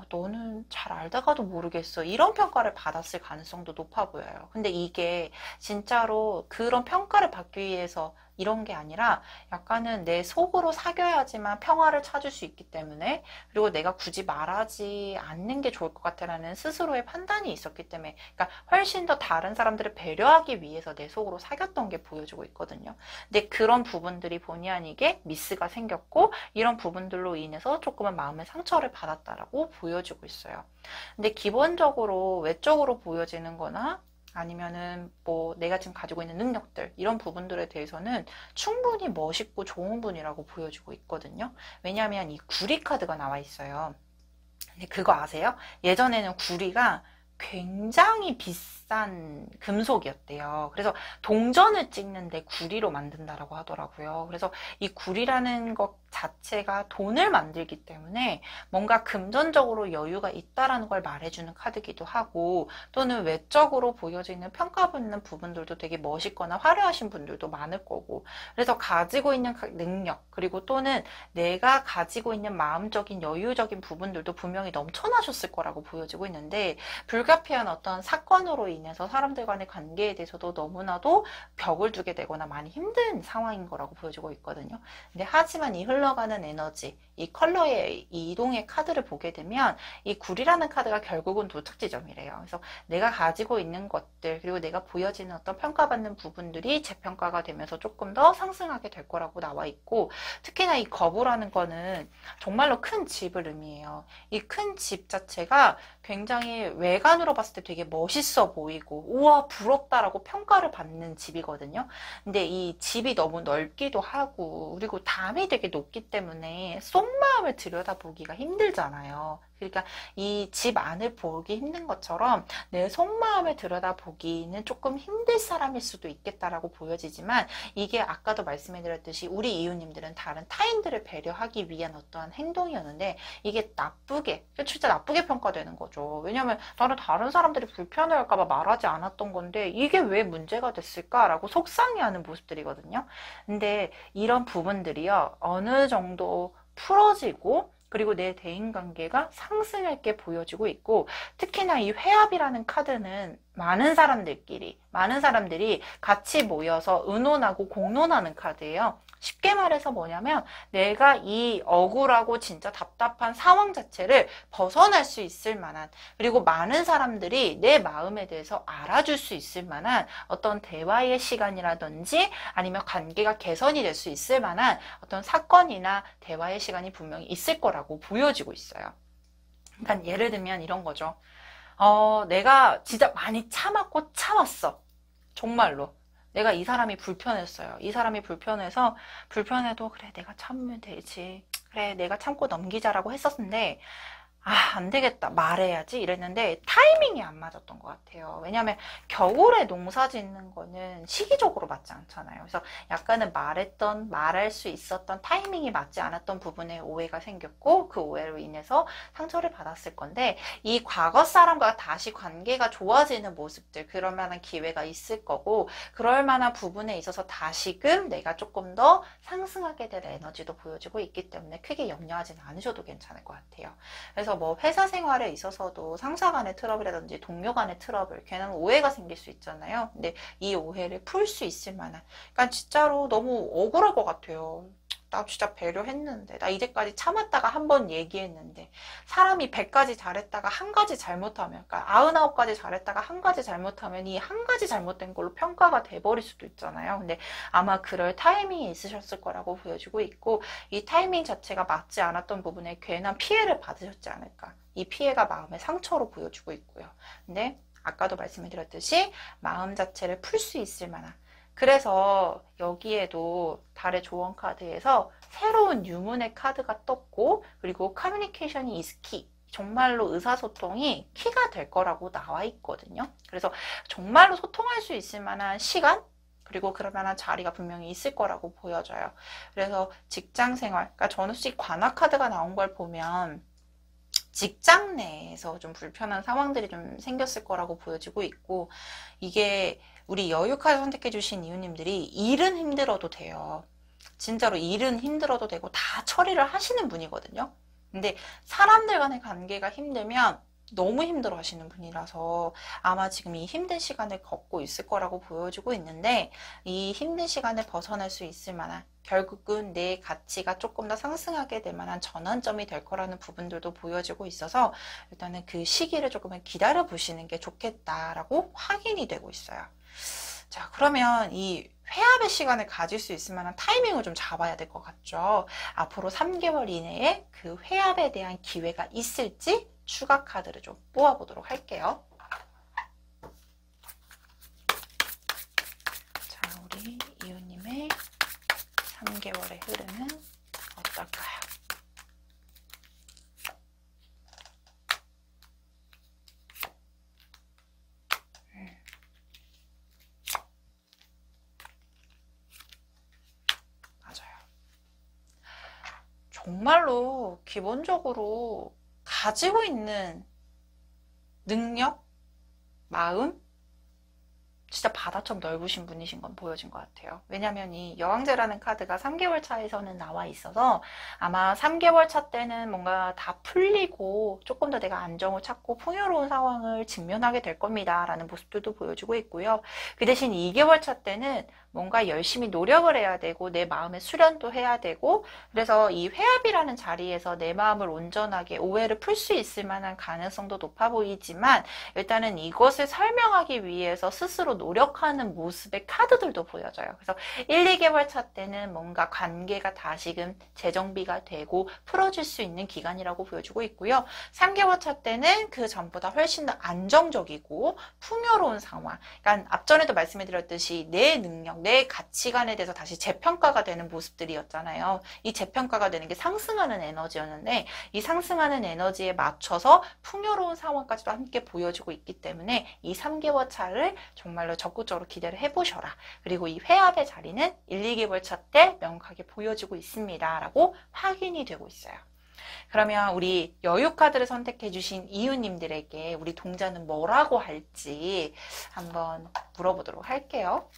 너는 잘 알다가도 모르겠어. 이런 평가를 받았을 가능성도 높아 보여요. 근데 이게 진짜로 그런 평가를 받기 위해서 이런 게 아니라 약간은 내 속으로 사귀어야지만 평화를 찾을 수 있기 때문에, 그리고 내가 굳이 말하지 않는 게 좋을 것 같아라는 스스로의 판단이 있었기 때문에, 그러니까 훨씬 더 다른 사람들을 배려하기 위해서 내 속으로 사귀었던 게 보여지고 있거든요. 근데 그런 부분들이 본의 아니게 미스가 생겼고, 이런 부분들로 인해서 조금은 마음의 상처를 받았다라고 보여지고 있어요. 근데 기본적으로 외적으로 보여지는 거나 아니면은 뭐 내가 지금 가지고 있는 능력들, 이런 부분들에 대해서는 충분히 멋있고 좋은 분이라고 보여지고 있거든요. 왜냐하면 이 구리 카드가 나와 있어요. 근데 그거 아세요? 예전에는 구리가 굉장히 비싼 금속이었대요. 그래서 동전을 찍는데 구리로 만든다라고 하더라고요. 그래서 이 구리라는 것 자체가 돈을 만들기 때문에 뭔가 금전적으로 여유가 있다라는 걸 말해주는 카드기도 하고, 또는 외적으로 보여지는 평가받는 부분들도 되게 멋있거나 화려하신 분들도 많을 거고, 그래서 가지고 있는 능력, 그리고 또는 내가 가지고 있는 마음적인 여유적인 부분들도 분명히 넘쳐나셨을 거라고 보여지고 있는데, 불가피한 어떤 사건으로 인해서 사람들 간의 관계에 대해서도 너무나도 벽을 두게 되거나 많이 힘든 상황인 거라고 보여지고 있거든요. 근데 하지만 이 흘러가는 에너지, 이 컬러의 이 이동의 카드를 보게 되면 이 굴이라는 카드가 결국은 도착지점이래요. 그래서 내가 가지고 있는 것들, 그리고 내가 보여지는 어떤 평가받는 부분들이 재평가가 되면서 조금 더 상승하게 될 거라고 나와 있고, 특히나 이 거부라는 거는 정말로 큰 집을 의미해요. 이 큰 집 자체가 굉장히 외관으로 봤을 때 되게 멋있어 보이고, 우와 부럽다라고 평가를 받는 집이거든요. 근데 이 집이 너무 넓기도 하고, 그리고 담이 되게 높기 때문에 속마음을 들여다보기가 힘들잖아요. 그러니까 이 집 안을 보기 힘든 것처럼 내 속마음을 들여다보기는 조금 힘들 사람일 수도 있겠다라고 보여지지만, 이게 아까도 말씀해드렸듯이 우리 이웃님들은 다른 타인들을 배려하기 위한 어떠한 행동이었는데, 이게 나쁘게, 진짜 나쁘게 평가되는 거죠. 왜냐면 나는 다른 사람들이 불편해할까봐 말하지 않았던 건데 이게 왜 문제가 됐을까라고 속상해하는 모습들이거든요. 근데 이런 부분들이요, 어느 정도 풀어지고, 그리고 내 대인관계가 상승할 게 보여지고 있고, 특히나 이 회합이라는 카드는 많은 사람들이 같이 모여서 의논하고 공론하는 카드예요. 쉽게 말해서 뭐냐면, 내가 이 억울하고 진짜 답답한 상황 자체를 벗어날 수 있을 만한, 그리고 많은 사람들이 내 마음에 대해서 알아줄 수 있을 만한 어떤 대화의 시간이라든지 아니면 관계가 개선이 될 수 있을 만한 어떤 사건이나 대화의 시간이 분명히 있을 거라고 보여지고 있어요. 그러니까 예를 들면 이런 거죠. 내가 진짜 많이 참았고 참았어. 정말로. 내가 이 사람이 불편했어요. 이 사람이 불편해서, 불편해도 그래 내가 참으면 되지, 그래 내가 참고 넘기자라고 했었는데, 안 되겠다, 말해야지 이랬는데 타이밍이 안 맞았던 것 같아요. 왜냐하면 겨울에 농사 짓는 거는 시기적으로 맞지 않잖아요. 그래서 약간은 말할 수 있었던 타이밍이 맞지 않았던 부분에 오해가 생겼고, 그 오해로 인해서 상처를 받았을 건데, 이 과거 사람과 다시 관계가 좋아지는 모습들, 그럴 만한 기회가 있을 거고, 그럴 만한 부분에 있어서 다시금 내가 조금 더 상승하게 될 에너지도 보여지고 있기 때문에 크게 염려하지는 않으셔도 괜찮을 것 같아요. 그래서 뭐 회사 생활에 있어서도 상사 간의 트러블이라든지 동료 간의 트러블, 괜한 오해가 생길 수 있잖아요. 근데 이 오해를 풀 수 있을 만한, 그러니까 진짜로 너무 억울할 것 같아요. 나 진짜 배려했는데, 나 이제까지 참았다가 한 번 얘기했는데, 사람이 100가지 잘했다가 한 가지 잘못하면, 그러니까 99가지 잘했다가 한 가지 잘못하면 이 한 가지 잘못된 걸로 평가가 돼버릴 수도 있잖아요. 근데 아마 그럴 타이밍이 있으셨을 거라고 보여지고 있고, 이 타이밍 자체가 맞지 않았던 부분에 괜한 피해를 받으셨지 않을까. 이 피해가 마음의 상처로 보여지고 있고요. 근데 아까도 말씀드렸듯이 마음 자체를 풀 수 있을 만한, 그래서 여기에도 달의 조언 카드에서 새로운 유문의 카드가 떴고, 그리고 커뮤니케이션이 is key, 정말로 의사소통이 키가 될 거라고 나와 있거든요. 그래서 정말로 소통할 수 있을 만한 시간, 그리고 그럴 만한 자리가 분명히 있을 거라고 보여져요. 그래서 직장 생활, 그러니까 저는 혹시 관화 카드가 나온 걸 보면 직장 내에서 좀 불편한 상황들이 좀 생겼을 거라고 보여지고 있고, 이게 우리 여유카드 선택해 주신 이웃님들이 일은 힘들어도 돼요. 진짜로 일은 힘들어도 되고 다 처리를 하시는 분이거든요. 근데 사람들 간의 관계가 힘들면 너무 힘들어 하시는 분이라서 아마 지금 이 힘든 시간을 겪고 있을 거라고 보여지고 있는데, 이 힘든 시간을 벗어날 수 있을 만한, 결국은 내 가치가 조금 더 상승하게 될 만한 전환점이 될 거라는 부분들도 보여지고 있어서 일단은 그 시기를 조금은 기다려 보시는 게 좋겠다라고 확인이 되고 있어요. 자, 그러면 이 회합의 시간을 가질 수 있을 만한 타이밍을 좀 잡아야 될 것 같죠. 앞으로 3개월 이내에 그 회합에 대한 기회가 있을지 추가 카드를 좀 뽑아보도록 할게요. 자, 우리 이웃님의 3개월의 흐름은 어떨까요? 맞아요. 정말로 기본적으로 가지고 있는 능력, 마음, 진짜 바다처럼 넓으신 분이신 건 보여진 것 같아요. 왜냐면 이 여왕제라는 카드가 3개월 차에서는 나와 있어서 아마 3개월 차 때는 뭔가 다 풀리고 조금 더 내가 안정을 찾고 풍요로운 상황을 직면하게 될 겁니다 라는 모습들도 보여주고 있고요. 그 대신 2개월 차 때는 뭔가 열심히 노력을 해야 되고 내 마음의 수련도 해야 되고, 그래서 이 회합이라는 자리에서 내 마음을 온전하게 오해를 풀 수 있을 만한 가능성도 높아 보이지만, 일단은 이것을 설명하기 위해서 스스로 노력하는 모습의 카드들도 보여져요. 그래서 1, 2개월 차 때는 뭔가 관계가 다시금 재정비가 되고 풀어질 수 있는 기간이라고 보여주고 있고요. 3개월 차 때는 그 전보다 훨씬 더 안정적이고 풍요로운 상황. 그러니까 앞전에도 말씀드렸듯이 내 능력, 내 가치관에 대해서 다시 재평가가 되는 모습들이었잖아요. 이 재평가가 되는 게 상승하는 에너지였는데, 이 상승하는 에너지에 맞춰서 풍요로운 상황까지도 함께 보여지고 있기 때문에 이 3개월 차를 정말로 적극적으로 기대를 해보셔라. 그리고 이 회합의 자리는 1, 2개월 차 때 명확하게 보여지고 있습니다 라고 확인이 되고 있어요. 그러면 우리 여유 카드를 선택해 주신 이웃님들에게 우리 동자는 뭐라고 할지 한번 물어보도록 할게요.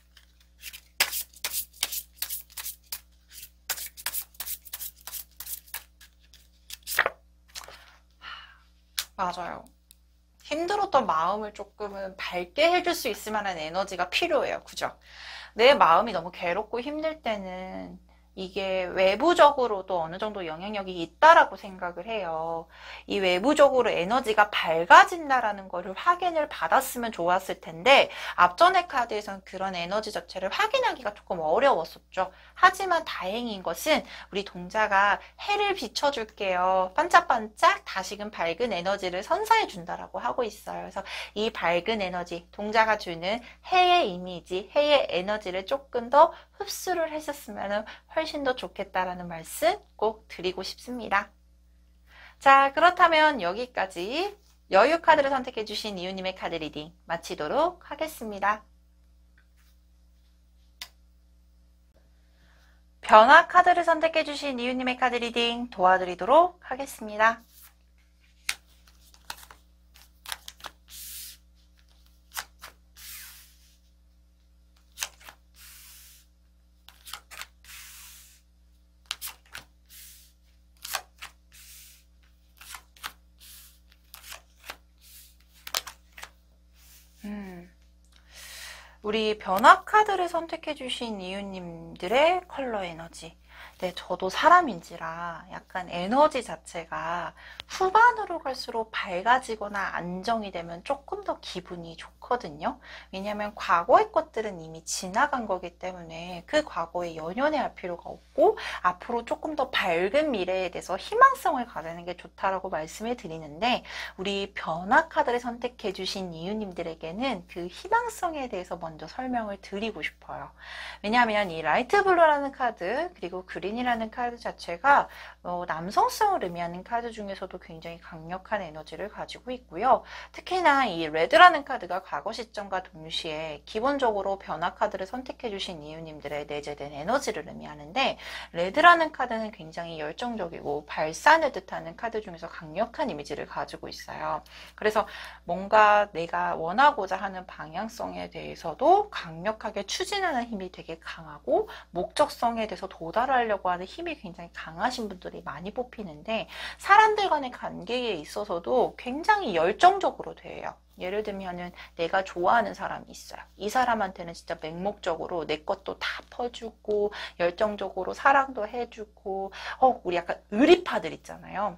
맞아요. 힘들었던 마음을 조금은 밝게 해줄 수 있을 만한 에너지가 필요해요. 그죠? 내 마음이 너무 괴롭고 힘들 때는 이게 외부적으로도 어느 정도 영향력이 있다라고 생각을 해요. 이 외부적으로 에너지가 밝아진다라는 거를 확인을 받았으면 좋았을 텐데, 앞전의 카드에서는 그런 에너지 자체를 확인하기가 조금 어려웠었죠. 하지만 다행인 것은 우리 동자가 해를 비춰줄게요. 반짝반짝 다시금 밝은 에너지를 선사해 준다라고 하고 있어요. 그래서 이 밝은 에너지, 동자가 주는 해의 이미지, 해의 에너지를 조금 더 흡수를 하셨으면 훨씬 더 좋겠다라는 말씀 꼭 드리고 싶습니다. 자, 그렇다면 여기까지 여유 카드를 선택해 주신 이웃님의 카드 리딩 마치도록 하겠습니다. 변화 카드를 선택해 주신 이웃님의 카드 리딩 도와드리도록 하겠습니다. 우리 변화 카드를 선택해 주신 이웃님들의 컬러 에너지. 네, 저도 사람인지라 약간 에너지 자체가 후반으로 갈수록 밝아지거나 안정이 되면 조금 더 기분이 좋거든요. 왜냐하면 과거의 것들은 이미 지나간 거기 때문에 그 과거에 연연해 할 필요가 없고, 앞으로 조금 더 밝은 미래에 대해서 희망성을 가지는 게 좋다라고 말씀을 드리는데, 우리 변화 카드를 선택해 주신 이웃님들에게는 그 희망성에 대해서 먼저 설명을 드리고 싶어요. 왜냐하면 이 라이트 블루라는 카드, 그리고 그린 그린이라는 카드 자체가 남성성을 의미하는 카드 중에서도 굉장히 강력한 에너지를 가지고 있고요. 특히나 이 레드라는 카드가 과거 시점과 동시에 기본적으로 변화 카드를 선택해 주신 이유님들의 내재된 에너지를 의미하는데, 레드라는 카드는 굉장히 열정적이고 발산을 뜻하는 카드 중에서 강력한 이미지를 가지고 있어요. 그래서 뭔가 내가 원하고자 하는 방향성에 대해서도 강력하게 추진하는 힘이 되게 강하고, 목적성에 대해서 도달하려고 하는 힘이 굉장히 강하신 분들이 많이 뽑히는데, 사람들 간의 관계에 있어서도 굉장히 열정적으로 돼요. 예를 들면은 내가 좋아하는 사람이 있어요. 이 사람한테는 진짜 맹목적으로 내 것도 다 퍼주고 열정적으로 사랑도 해주고, 우리 약간 의리파들 있잖아요.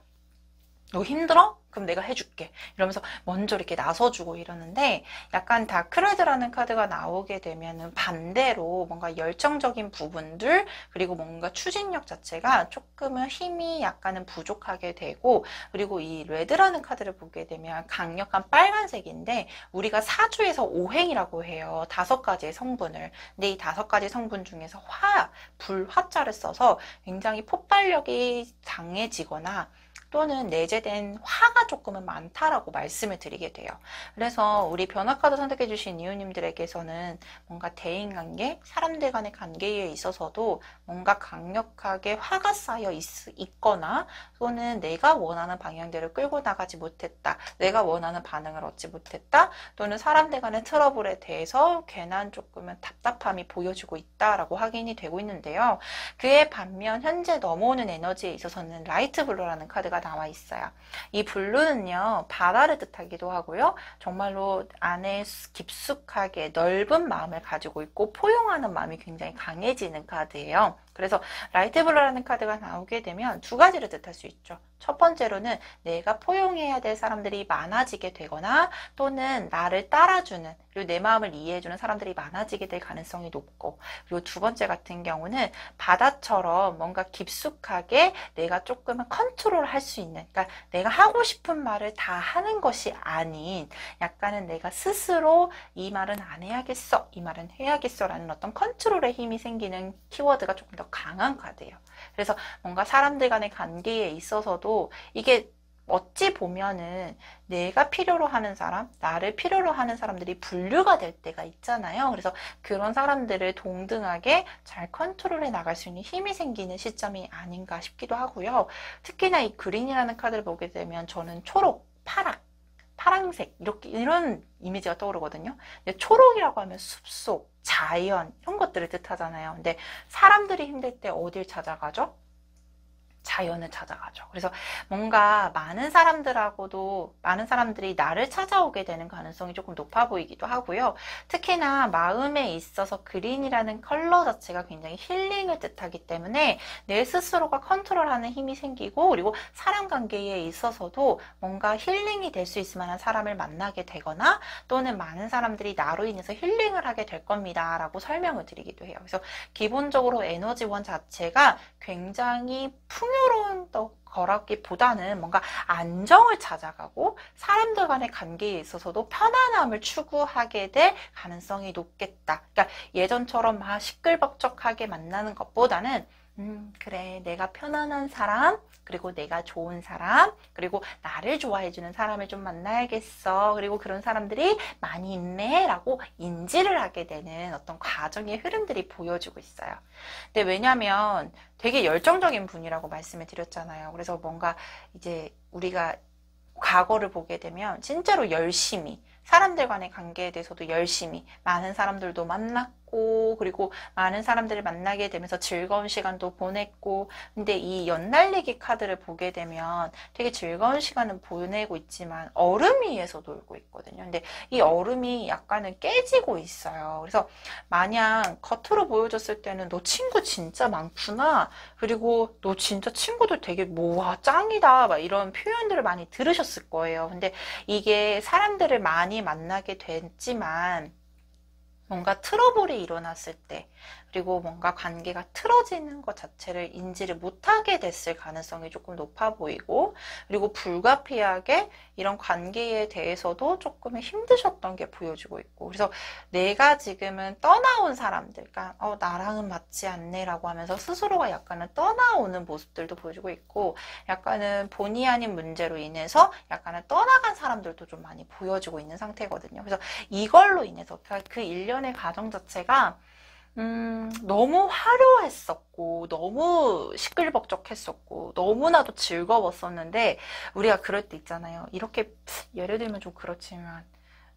너 힘들어? 그럼 내가 해줄게. 이러면서 먼저 이렇게 나서주고 이러는데, 약간 다크레드라는 카드가 나오게 되면은 반대로 뭔가 열정적인 부분들, 그리고 뭔가 추진력 자체가 조금은 힘이 약간은 부족하게 되고, 그리고 이 레드라는 카드를 보게 되면 강력한 빨간색인데, 우리가 사주에서 오행이라고 해요. 5가지의 성분을. 근데 이 5가지 성분 중에서 불화자를 써서 굉장히 폭발력이 강해지거나 또는 내재된 화가 조금은 많다라고 말씀을 드리게 돼요. 그래서 우리 변화카드 선택해 주신 이웃님들에게서는 뭔가 대인관계, 사람들 간의 관계에 있어서도 뭔가 강력하게 화가 쌓여 있거나, 또는 내가 원하는 방향대로 끌고 나가지 못했다, 내가 원하는 반응을 얻지 못했다, 또는 사람들 간의 트러블에 대해서 괜한 조금은 답답함이 보여지고 있다라고 확인이 되고 있는데요. 그에 반면 현재 넘어오는 에너지에 있어서는 라이트 블루라는 카드가 나와 있어요. 이 블루는요, 바다를 뜻하기도 하고요, 정말로 안에 깊숙하게 넓은 마음을 가지고 있고 포용하는 마음이 굉장히 강해지는 카드예요. 그래서 라이트 블루라는 카드가 나오게 되면 2가지를 뜻할 수 있죠. 첫 번째로는 내가 포용해야 될 사람들이 많아지게 되거나, 또는 나를 따라주는, 그리고 내 마음을 이해해주는 사람들이 많아지게 될 가능성이 높고, 그리고 2번째 같은 경우는 바다처럼 뭔가 깊숙하게 내가 조금은 컨트롤할 수 있는, 그러니까 내가 하고 싶은 말을 다 하는 것이 아닌, 약간은 내가 스스로 이 말은 안 해야겠어, 이 말은 해야겠어 라는 어떤 컨트롤의 힘이 생기는 키워드가 조금 더 강한 카드예요. 그래서 뭔가 사람들 간의 관계에 있어서도 이게 어찌 보면은 내가 필요로 하는 사람, 나를 필요로 하는 사람들이 분류가 될 때가 있잖아요. 그래서 그런 사람들을 동등하게 잘 컨트롤해 나갈 수 있는 힘이 생기는 시점이 아닌가 싶기도 하고요. 특히나 이 그린이라는 카드를 보게 되면 저는 초록, 파랑색 이런 이미지가 떠오르거든요. 근데 초록이라고 하면 숲속, 자연 이런 것들을 뜻하잖아요. 근데 사람들이 힘들 때 어딜 찾아가죠? 자연을 찾아가죠. 그래서 뭔가 많은 사람들이 나를 찾아오게 되는 가능성이 조금 높아 보이기도 하고요. 특히나 마음에 있어서 그린이라는 컬러 자체가 굉장히 힐링을 뜻하기 때문에 내 스스로가 컨트롤하는 힘이 생기고, 그리고 사람 관계에 있어서도 뭔가 힐링이 될 수 있을 만한 사람을 만나게 되거나, 또는 많은 사람들이 나로 인해서 힐링을 하게 될 겁니다 라고 설명을 드리기도 해요. 그래서 기본적으로 에너지원 자체가 굉장히 풍요로운 거라기보다는 뭔가 안정을 찾아가고, 사람들 간의 관계에 있어서도 편안함을 추구하게 될 가능성이 높겠다. 그러니까 예전처럼 막 시끌벅적하게 만나는 것보다는 그래, 내가 편안한 사람, 그리고 내가 좋은 사람, 그리고 나를 좋아해주는 사람을 좀 만나야겠어, 그리고 그런 사람들이 많이 있네 라고 인지를 하게 되는 어떤 과정의 흐름들이 보여지고 있어요. 근데 왜냐면 되게 열정적인 분이라고 말씀을 드렸잖아요. 그래서 뭔가 이제 우리가 과거를 보게 되면 진짜로 열심히, 사람들 간의 관계에 대해서도 열심히 많은 사람들도 만났고, 그리고 많은 사람들을 만나게 되면서 즐거운 시간도 보냈고, 근데 이 연날리기 카드를 보게 되면 되게 즐거운 시간은 보내고 있지만 얼음 위에서 놀고 있거든요. 근데 이 얼음이 약간은 깨지고 있어요. 그래서 마냥 겉으로 보여줬을 때는 너 친구 진짜 많구나, 그리고 너 진짜 친구들 되게 와 짱이다, 막 이런 표현들을 많이 들으셨을 거예요. 근데 이게 사람들을 많이 만나게 됐지만 뭔가 트러블이 일어났을 때, 그리고 뭔가 관계가 틀어지는 것 자체를 인지를 못하게 됐을 가능성이 조금 높아 보이고, 그리고 불가피하게 이런 관계에 대해서도 조금 힘드셨던 게 보여지고 있고, 그래서 내가 지금은 떠나온 사람들, 그러니까 나랑은 맞지 않네라고 하면서 스스로가 약간은 떠나오는 모습들도 보여주고 있고, 약간은 본의 아닌 문제로 인해서 약간은 떠나간 사람들도 좀 많이 보여지고 있는 상태거든요. 그래서 이걸로 인해서 그 일련의 과정 자체가 너무 화려했었고, 너무 시끌벅적했었고, 너무나도 즐거웠었는데, 우리가 그럴 때 있잖아요. 이렇게, 예를 들면 좀 그렇지만,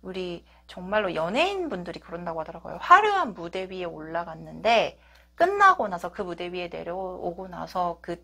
우리 정말로 연예인분들이 그런다고 하더라고요. 화려한 무대 위에 올라갔는데, 끝나고 나서 그 무대 위에 내려오고 나서 그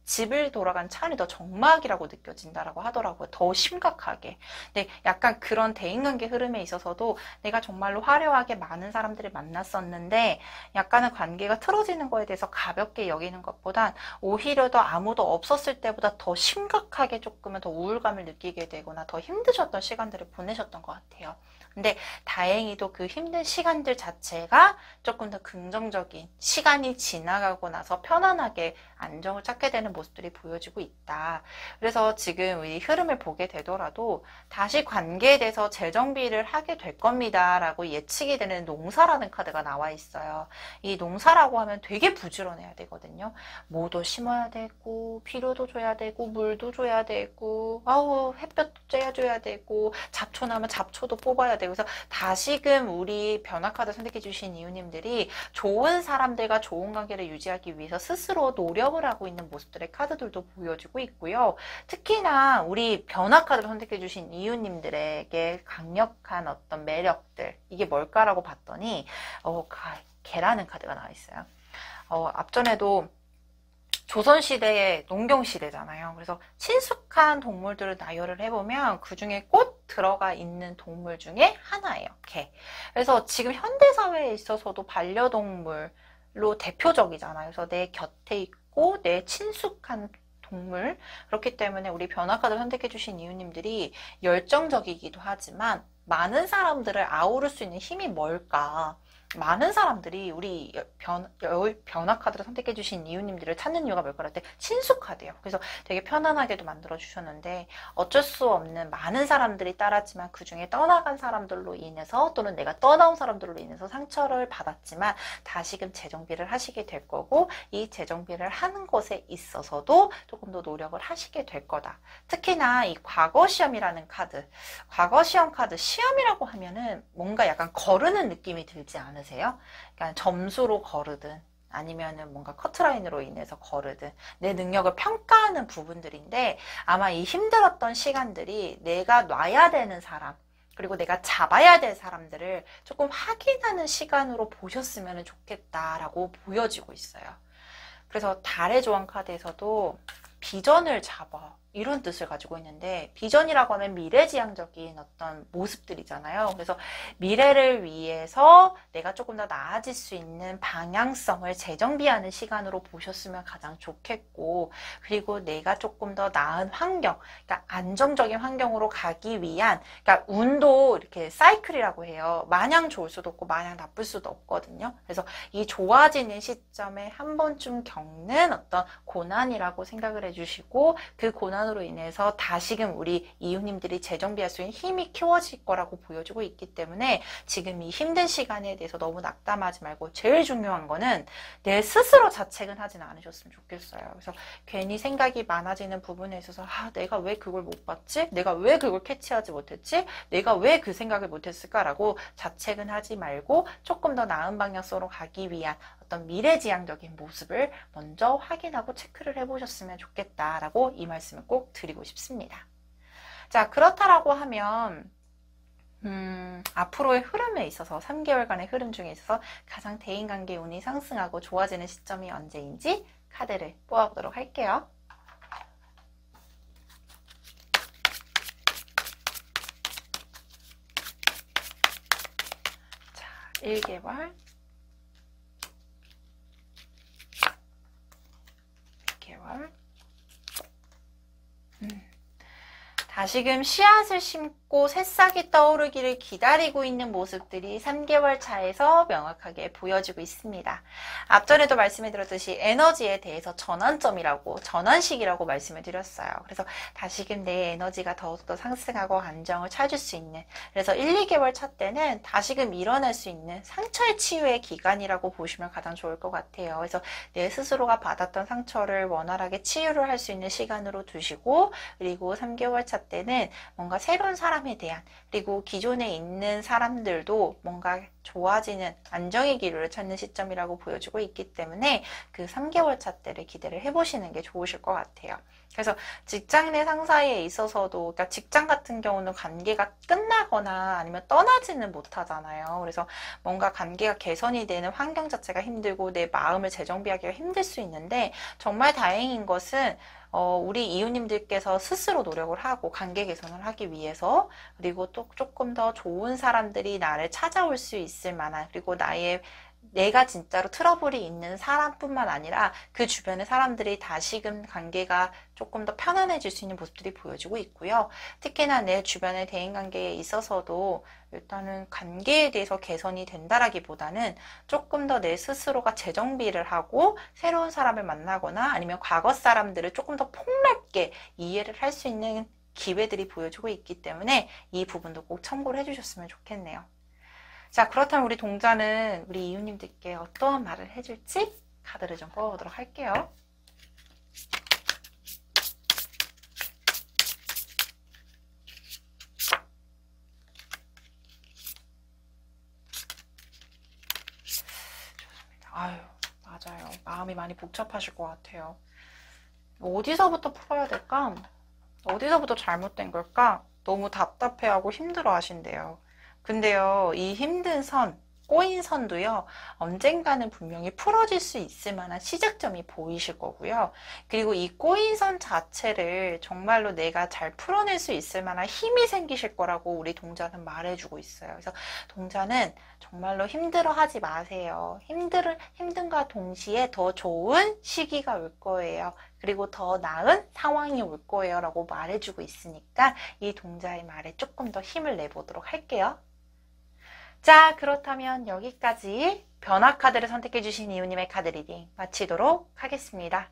집을 돌아간 차 안이 더 적막이라고 느껴진다라고 하더라고요. 더 심각하게. 근데 약간 그런 대인관계 흐름에 있어서도 내가 정말로 화려하게 많은 사람들을 만났었는데 약간은 관계가 틀어지는 거에 대해서 가볍게 여기는 것보단 오히려 더 아무도 없었을 때보다 더 심각하게 조금은 더 우울감을 느끼게 되거나 더 힘드셨던 시간들을 보내셨던 것 같아요. 근데 다행히도 그 힘든 시간들 자체가 조금 더 긍정적인, 시간이 지나가고 나서 편안하게 안정을 찾게 되는 모습들이 보여지고 있다. 그래서 지금 이 흐름을 보게 되더라도 다시 관계에 대해서 재정비를 하게 될 겁니다 라고 예측이 되는 농사라는 카드가 나와 있어요. 이 농사라고 하면 되게 부지런해야 되거든요. 뭐도 심어야 되고, 비료도 줘야 되고, 물도 줘야 되고, 햇볕도 쬐줘야 되고, 잡초 나면 잡초도 뽑아야 되고. 그래서 다시금 우리 변화카드 선택해 주신 이웃님들이 좋은 사람들과 좋은 관계를 유지하기 위해서 스스로 노력을 하고 있는 모습들의 카드들도 보여지고 있고요. 특히나 우리 변화카드를 선택해 주신 이웃님들에게 강력한 어떤 매력들, 이게 뭘까라고 봤더니 개라는 카드가 나와 있어요. 앞전에도 조선시대의 농경시대잖아요. 그래서 친숙한 동물들을 나열을 해보면 그 중에 꼭 들어가 있는 동물 중에 하나예요. 개. 그래서 지금 현대사회에 있어서도 반려동물로 대표적이잖아요. 그래서 내 곁에 있고 내 친숙한 동물. 그렇기 때문에 우리 변화카드를 선택해주신 이웃님들이 열정적이기도 하지만 많은 사람들을 아우를 수 있는 힘이 뭘까? 많은 사람들이 우리 변화 카드를 선택해 주신 이웃님들을 찾는 이유가 뭘까 할 때 친숙하대요. 그래서 되게 편안하게도 만들어 주셨는데 어쩔 수 없는 많은 사람들이 따랐지만 그 중에 떠나간 사람들로 인해서 또는 내가 떠나온 사람들로 인해서 상처를 받았지만 다시금 재정비를 하시게 될 거고 이 재정비를 하는 것에 있어서도 조금 더 노력을 하시게 될 거다. 특히나 이 과거 시험이라는 카드, 과거 시험 카드, 시험이라고 하면은 뭔가 약간 거르는 느낌이 들지 않아요? 그러니까 점수로 거르든 아니면은 뭔가 커트라인으로 인해서 거르든 내 능력을 평가하는 부분들인데 아마 이 힘들었던 시간들이 내가 놔야 되는 사람 그리고 내가 잡아야 될 사람들을 조금 확인하는 시간으로 보셨으면 좋겠다라고 보여지고 있어요. 그래서 달의 조언 카드에서도 비전을 잡아 이런 뜻을 가지고 있는데 비전이라고 하면 미래지향적인 어떤 모습들이잖아요. 그래서 미래를 위해서 내가 조금 더 나아질 수 있는 방향성을 재정비하는 시간으로 보셨으면 가장 좋겠고 그리고 내가 조금 더 나은 환경, 그러니까 안정적인 환경으로 가기 위한 그러니까 운도 이렇게 사이클이라고 해요. 마냥 좋을 수도 없고 마냥 나쁠 수도 없거든요. 그래서 이 좋아지는 시점에 한 번쯤 겪는 어떤 고난이라고 생각을 해주시고 그 고난으로 인해서 다시금 우리 이웃님들이 재정비할 수 있는 힘이 키워질 거라고 보여주고 있기 때문에 지금 이 힘든 시간에 대해서 너무 낙담하지 말고 제일 중요한 거는 내 스스로 자책은 하진 않으셨으면 좋겠어요. 그래서 괜히 생각이 많아지는 부분에 있어서 내가 왜 그걸 못 봤지? 내가 왜 그걸 캐치하지 못했지? 내가 왜 그 생각을 못했을까라고 자책은 하지 말고 조금 더 나은 방향으로 가기 위한 어떤 미래지향적인 모습을 먼저 확인하고 체크를 해보셨으면 좋겠다라고 이 말씀을 꼭 드리고 싶습니다. 자, 그렇다라고 하면 앞으로의 흐름에 있어서 3개월간의 흐름 중에 있어서 가장 대인관계 운이 상승하고 좋아지는 시점이 언제인지 카드를 뽑아보도록 할게요. 자, 1개월 2개월 다시금 씨앗을 심고 새싹이 떠오르기를 기다리고 있는 모습들이 3개월 차에서 명확하게 보여지고 있습니다. 앞전에도 말씀해 드렸듯이 에너지에 대해서 전환시기라고 말씀을 드렸어요. 그래서 다시금 내 에너지가 더욱더 상승하고 안정을 찾을 수 있는, 그래서 1, 2개월 차 때는 다시금 일어날 수 있는 상처의 치유의 기간이라고 보시면 가장 좋을 것 같아요. 그래서 내 스스로가 받았던 상처를 원활하게 치유를 할 수 있는 시간으로 두시고, 그리고 3개월 차 때는 뭔가 새로운 사람에 대한, 그리고 기존에 있는 사람들도 뭔가 좋아지는 안정의 기류를 찾는 시점이라고 보여주고 있기 때문에 그 3개월 차 때를 기대를 해보시는 게 좋으실 것 같아요. 그래서 직장 내 상사에 있어서도, 그러니까 직장 같은 경우는 관계가 끝나거나 아니면 떠나지는 못하잖아요. 그래서 뭔가 관계가 개선이 되는 환경 자체가 힘들고 내 마음을 재정비하기가 힘들 수 있는데, 정말 다행인 것은 우리 이웃님들께서 스스로 노력을 하고 관계 개선을 하기 위해서, 그리고 또 조금 더 좋은 사람들이 나를 찾아올 수 있을 만한, 그리고 내가 진짜로 트러블이 있는 사람뿐만 아니라 그 주변의 사람들이 다시금 관계가 조금 더 편안해질 수 있는 모습들이 보여지고 있고요. 특히나 내 주변의 대인관계에 있어서도 일단은 관계에 대해서 개선이 된다라기보다는 조금 더 내 스스로가 재정비를 하고 새로운 사람을 만나거나 아니면 과거 사람들을 조금 더 폭넓게 이해를 할 수 있는 기회들이 보여지고 있기 때문에 이 부분도 꼭 참고를 해주셨으면 좋겠네요. 자, 그렇다면 우리 동자는 우리 이웃님들께 어떠한 말을 해줄지 카드를 좀 뽑아보도록 할게요. 좋습니다. 아유, 맞아요. 마음이 많이 복잡하실 것 같아요. 어디서부터 풀어야 될까? 어디서부터 잘못된 걸까? 너무 답답해하고 힘들어 하신대요. 근데요, 이 힘든 선, 꼬인 선도요, 언젠가는 분명히 풀어질 수 있을 만한 시작점이 보이실 거고요. 그리고 이 꼬인 선 자체를 정말로 내가 잘 풀어낼 수 있을 만한 힘이 생기실 거라고 우리 동자는 말해주고 있어요. 그래서 동자는 정말로 힘들어 하지 마세요. 힘든과 동시에 더 좋은 시기가 올 거예요. 그리고 더 나은 상황이 올 거예요. 라고 말해주고 있으니까 이 동자의 말에 조금 더 힘을 내보도록 할게요. 자, 그렇다면 여기까지 변화 카드를 선택해 주신 이웃님의 카드 리딩 마치도록 하겠습니다.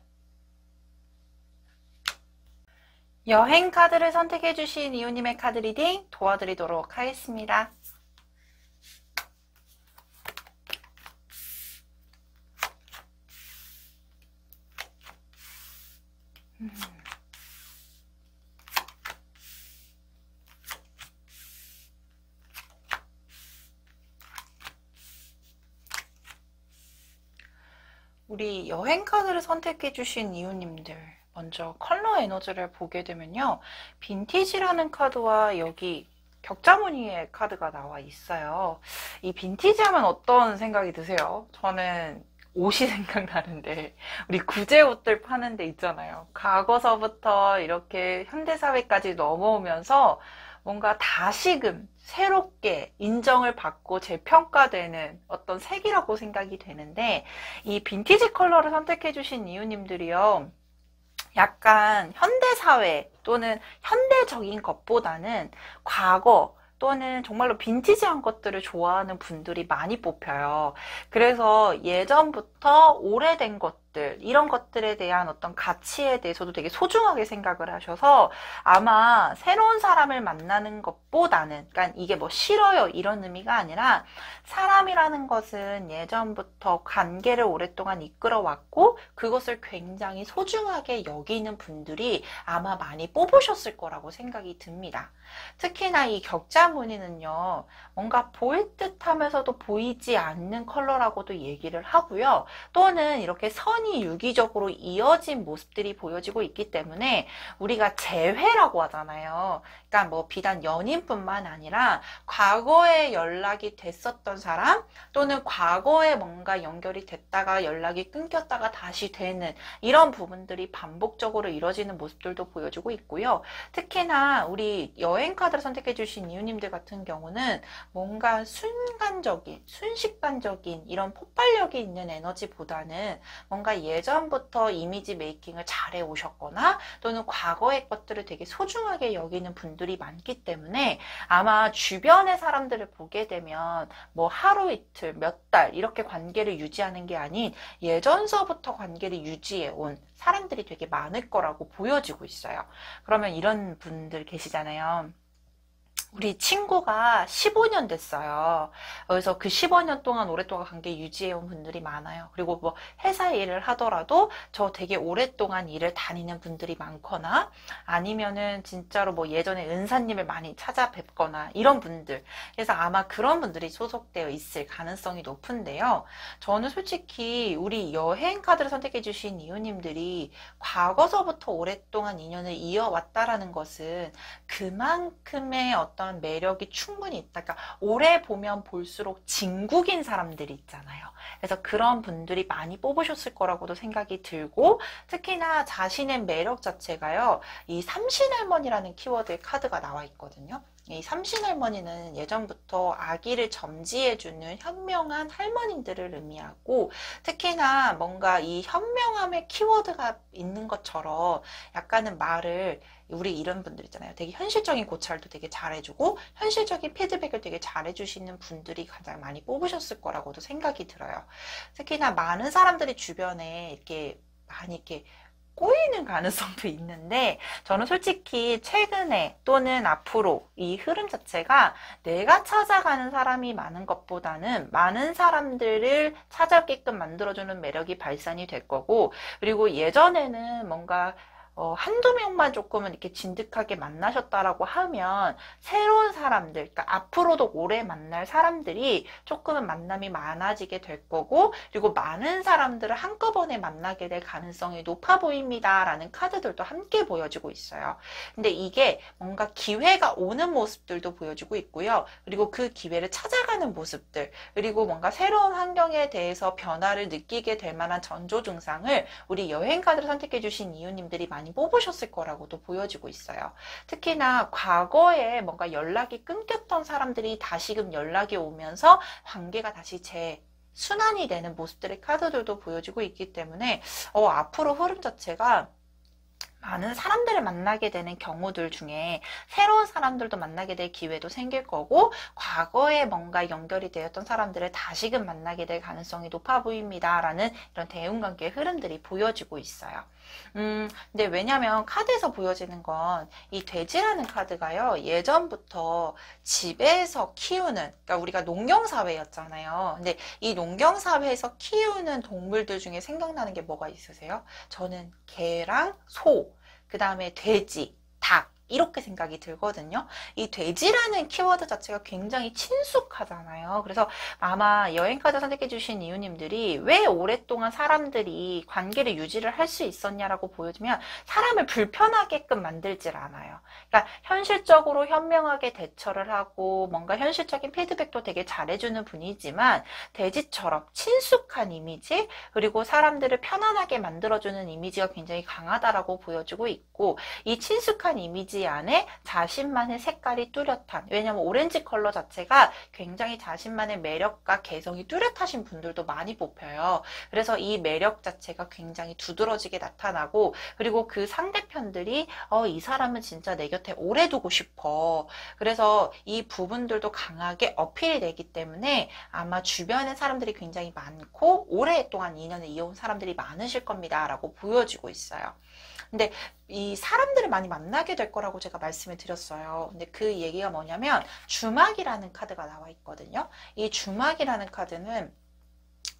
여행 카드를 선택해 주신 이웃님의 카드 리딩 도와드리도록 하겠습니다. 우리 여행 카드를 선택해 주신 이웃님들, 먼저 컬러 에너지를 보게 되면요, 빈티지라는 카드와 여기 격자무늬의 카드가 나와 있어요. 이 빈티지 하면 어떤 생각이 드세요? 저는 옷이 생각나는데, 우리 구제 옷들 파는 데 있잖아요. 과거서부터 이렇게 현대사회까지 넘어오면서 뭔가 다시금 새롭게 인정을 받고 재평가되는 어떤 색이라고 생각이 되는데, 이 빈티지 컬러를 선택해 주신 이웃님들이요, 약간 현대사회 또는 현대적인 것보다는 과거 또는 정말로 빈티지한 것들을 좋아하는 분들이 많이 뽑혀요. 그래서 예전부터 오래된 것들, 이런 것들에 대한 어떤 가치에 대해서도 되게 소중하게 생각을 하셔서 아마 새로운 사람을 만나는 것보다는, 그러니까 이게 뭐 싫어요 이런 의미가 아니라, 사람이라는 것은 예전부터 관계를 오랫동안 이끌어왔고 그것을 굉장히 소중하게 여기는 분들이 아마 많이 뽑으셨을 거라고 생각이 듭니다. 특히나 이 격자무늬는요, 뭔가 보일 듯 하면서도 보이지 않는 컬러라고도 얘기를 하고요. 또는 이렇게 선이 유기적으로 이어진 모습들이 보여지고 있기 때문에 우리가 재회라고 하잖아요. 그러니까 뭐 비단 연인뿐만 아니라 과거에 연락이 됐었던 사람, 또는 과거에 뭔가 연결이 됐다가 연락이 끊겼다가 다시 되는 이런 부분들이 반복적으로 이루어지는 모습들도 보여주고 있고요. 특히나 우리 여행 카드를 선택해 주신 이웃님들 같은 경우는 뭔가 순간적인, 순식간적인 이런 폭발력이 있는 에너지보다는 뭔가 뭔가 예전부터 이미지 메이킹을 잘해 오셨거나 또는 과거의 것들을 되게 소중하게 여기는 분들이 많기 때문에 아마 주변의 사람들을 보게 되면 뭐 하루 이틀 몇 달 이렇게 관계를 유지하는 게 아닌 예전서부터 관계를 유지해 온 사람들이 되게 많을 거라고 보여지고 있어요. 그러면 이런 분들 계시잖아요. 우리 친구가 15년 됐어요. 그래서 그 15년 동안 오랫동안 관계 유지해온 분들이 많아요. 그리고 뭐 회사 일을 하더라도 저 되게 오랫동안 일을 다니는 분들이 많거나 아니면은 진짜로 뭐 예전에 은사님을 많이 찾아뵙거나 이런 분들. 그래서 아마 그런 분들이 소속되어 있을 가능성이 높은데요. 저는 솔직히 우리 여행 카드를 선택해 주신 이웃님들이 과거서부터 오랫동안 인연을 이어왔다라는 것은 그만큼의 어떤 매력이 충분히 있다. 그러니까 오래 보면 볼수록 진국인 사람들이 있잖아요. 그래서 그런 분들이 많이 뽑으셨을 거라고도 생각이 들고 특히나 자신의 매력 자체가요. 이 삼신할머니라는 키워드의 카드가 나와 있거든요. 이 삼신할머니는 예전부터 아기를 점지해주는 현명한 할머님들을 의미하고 특히나 뭔가 이 현명함의 키워드가 있는 것처럼 약간은 말을 우리 이런 분들 있잖아요. 되게 현실적인 고찰도 되게 잘해주고 현실적인 피드백을 되게 잘해주시는 분들이 가장 많이 뽑으셨을 거라고도 생각이 들어요. 특히나 많은 사람들이 주변에 이렇게 많이 이렇게 꼬이는 가능성도 있는데 저는 솔직히 최근에 또는 앞으로 이 흐름 자체가 내가 찾아가는 사람이 많은 것보다는 많은 사람들을 찾아오게끔 만들어주는 매력이 발산이 될 거고 그리고 예전에는 뭔가 한두 명만 조금은 이렇게 진득하게 만나셨다라고 하면 새로운 사람들, 그러니까 앞으로도 오래 만날 사람들이 조금은 만남이 많아지게 될 거고 그리고 많은 사람들을 한꺼번에 만나게 될 가능성이 높아 보입니다 라는 카드들도 함께 보여지고 있어요. 근데 이게 뭔가 기회가 오는 모습들도 보여지고 있고요. 그리고 그 기회를 찾아가는 모습들 그리고 뭔가 새로운 환경에 대해서 변화를 느끼게 될 만한 전조 증상을 우리 여행 카드를 선택해 주신 이웃님들이 많이 뽑으셨을 거라고도 보여지고 있어요. 특히나 과거에 뭔가 연락이 끊겼던 사람들이 다시금 연락이 오면서 관계가 다시 순환이 되는 모습들의 카드들도 보여지고 있기 때문에 앞으로 흐름 자체가 많은 사람들을 만나게 되는 경우들 중에 새로운 사람들도 만나게 될 기회도 생길 거고 과거에 뭔가 연결이 되었던 사람들을 다시금 만나게 될 가능성이 높아 보입니다 라는 이런 대운관계의 흐름들이 보여지고 있어요. 근데 왜냐면 카드에서 보여지는 건 이 돼지라는 카드가요 예전부터 집에서 키우는 그러니까 우리가 농경사회였잖아요. 근데 이 농경사회에서 키우는 동물들 중에 생각나는 게 뭐가 있으세요? 저는 개랑 소 그 다음에 돼지, 닭 이렇게 생각이 들거든요. 이 돼지라는 키워드 자체가 굉장히 친숙하잖아요. 그래서 아마 여행카드 선택해 주신 이웃님들이 왜 오랫동안 사람들이 관계를 유지를 할 수 있었냐라고 보여주면 사람을 불편하게끔 만들질 않아요. 그러니까 현실적으로 현명하게 대처를 하고 뭔가 현실적인 피드백도 되게 잘해주는 분이지만 돼지처럼 친숙한 이미지 그리고 사람들을 편안하게 만들어주는 이미지가 굉장히 강하다라고 보여지고 있고 이 친숙한 이미지 안에 자신만의 색깔이 뚜렷한 왜냐면 오렌지 컬러 자체가 굉장히 자신만의 매력과 개성이 뚜렷하신 분들도 많이 뽑혀요. 그래서 이 매력 자체가 굉장히 두드러지게 나타나고 그리고 그 상대편들이 이 사람은 진짜 내 곁에 오래 두고 싶어. 그래서 이 부분들도 강하게 어필이 되기 때문에 아마 주변에 사람들이 굉장히 많고 오랫동안 인연을 이어온 사람들이 많으실 겁니다 라고 보여지고 있어요. 근데 이 사람들을 많이 만나게 될 거라고 제가 말씀을 드렸어요. 근데 그 얘기가 뭐냐면 주막이라는 카드가 나와 있거든요. 이 주막이라는 카드는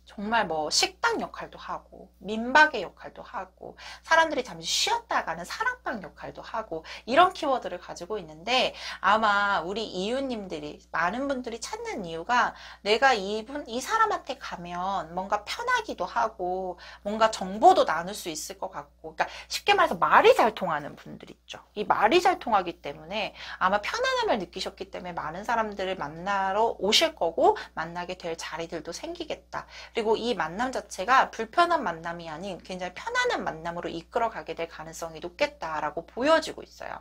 정말 뭐 식당 역할도 하고 민박의 역할도 하고 사람들이 잠시 쉬었다 가는 사랑방 역할도 하고 이런 키워드를 가지고 있는데 아마 우리 이웃님들이 많은 분들이 찾는 이유가 내가 이 사람한테 가면 뭔가 편하기도 하고 뭔가 정보도 나눌 수 있을 것 같고 그러니까 쉽게 말해서 말이 잘 통하는 분들 있죠. 이 말이 잘 통하기 때문에 아마 편안함을 느끼셨기 때문에 많은 사람들을 만나러 오실 거고 만나게 될 자리들도 생기겠다. 그리고 이 만남 자체가 불편한 만남이 아닌 굉장히 편안한 만남으로 이끌어가게 될 가능성이 높겠다라고 보여지고 있어요.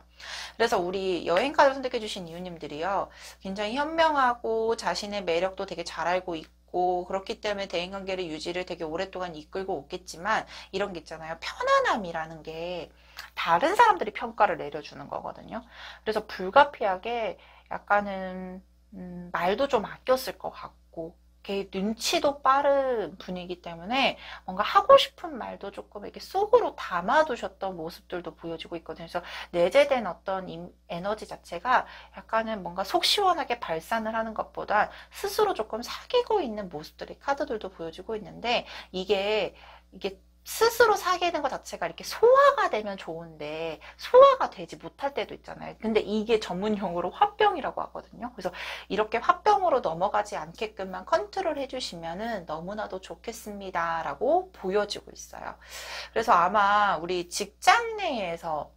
그래서 우리 여행카드 선택해 주신 이웃님들이요. 굉장히 현명하고 자신의 매력도 되게 잘 알고 있고 있고 그렇기 때문에 대인관계를 유지를 되게 오랫동안 이끌고 오겠지만 이런 게 있잖아요. 편안함이라는 게 다른 사람들이 평가를 내려주는 거거든요. 그래서 불가피하게 약간은 말도 좀 아꼈을 것 같고 걔 눈치도 빠른 분이기 때문에 뭔가 하고 싶은 말도 조금 이렇게 속으로 담아두셨던 모습들도 보여지고 있거든요. 그래서 내재된 어떤 에너지 자체가 약간은 뭔가 속 시원하게 발산을 하는 것보다 스스로 조금 사귀고 있는 모습들의 카드들도 보여지고 있는데 이게 스스로 사귀는 것 자체가 이렇게 소화가 되면 좋은데 소화가 되지 못할 때도 있잖아요. 근데 이게 전문 용어로 화병이라고 하거든요. 그래서 이렇게 화병으로 넘어가지 않게끔만 컨트롤 해주시면은 너무나도 좋겠습니다 라고 보여지고 있어요. 그래서 아마 우리 직장 내에서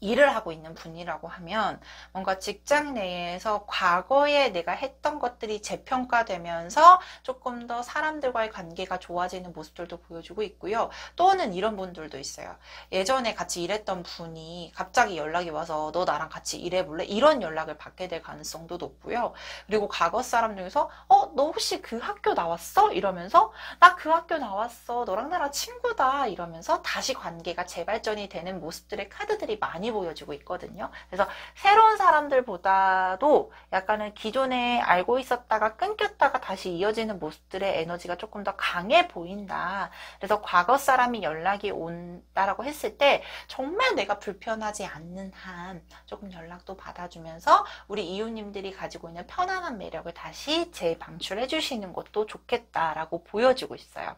일을 하고 있는 분이라고 하면 뭔가 직장 내에서 과거에 내가 했던 것들이 재평가되면서 조금 더 사람들과의 관계가 좋아지는 모습들도 보여주고 있고요. 또는 이런 분들도 있어요. 예전에 같이 일했던 분이 갑자기 연락이 와서 너 나랑 같이 일해볼래? 이런 연락을 받게 될 가능성도 높고요. 그리고 과거 사람 중에서 너 혹시 그 학교 나왔어? 이러면서 나 그 학교 나왔어. 너랑 나랑 친구다. 이러면서 다시 관계가 재발전이 되는 모습들의 카드들이 많이 보여지고 있거든요. 그래서 새로운 사람들보다도 약간은 기존에 알고 있었다가 끊겼다가 다시 이어지는 모습들의 에너지가 조금 더 강해 보인다. 그래서 과거 사람이 연락이 온다라고 했을 때 정말 내가 불편하지 않는 한 조금 연락도 받아주면서 우리 이웃님들이 가지고 있는 편안한 매력을 다시 재방출해 주시는 것도 좋겠다라고 보여지고 있어요.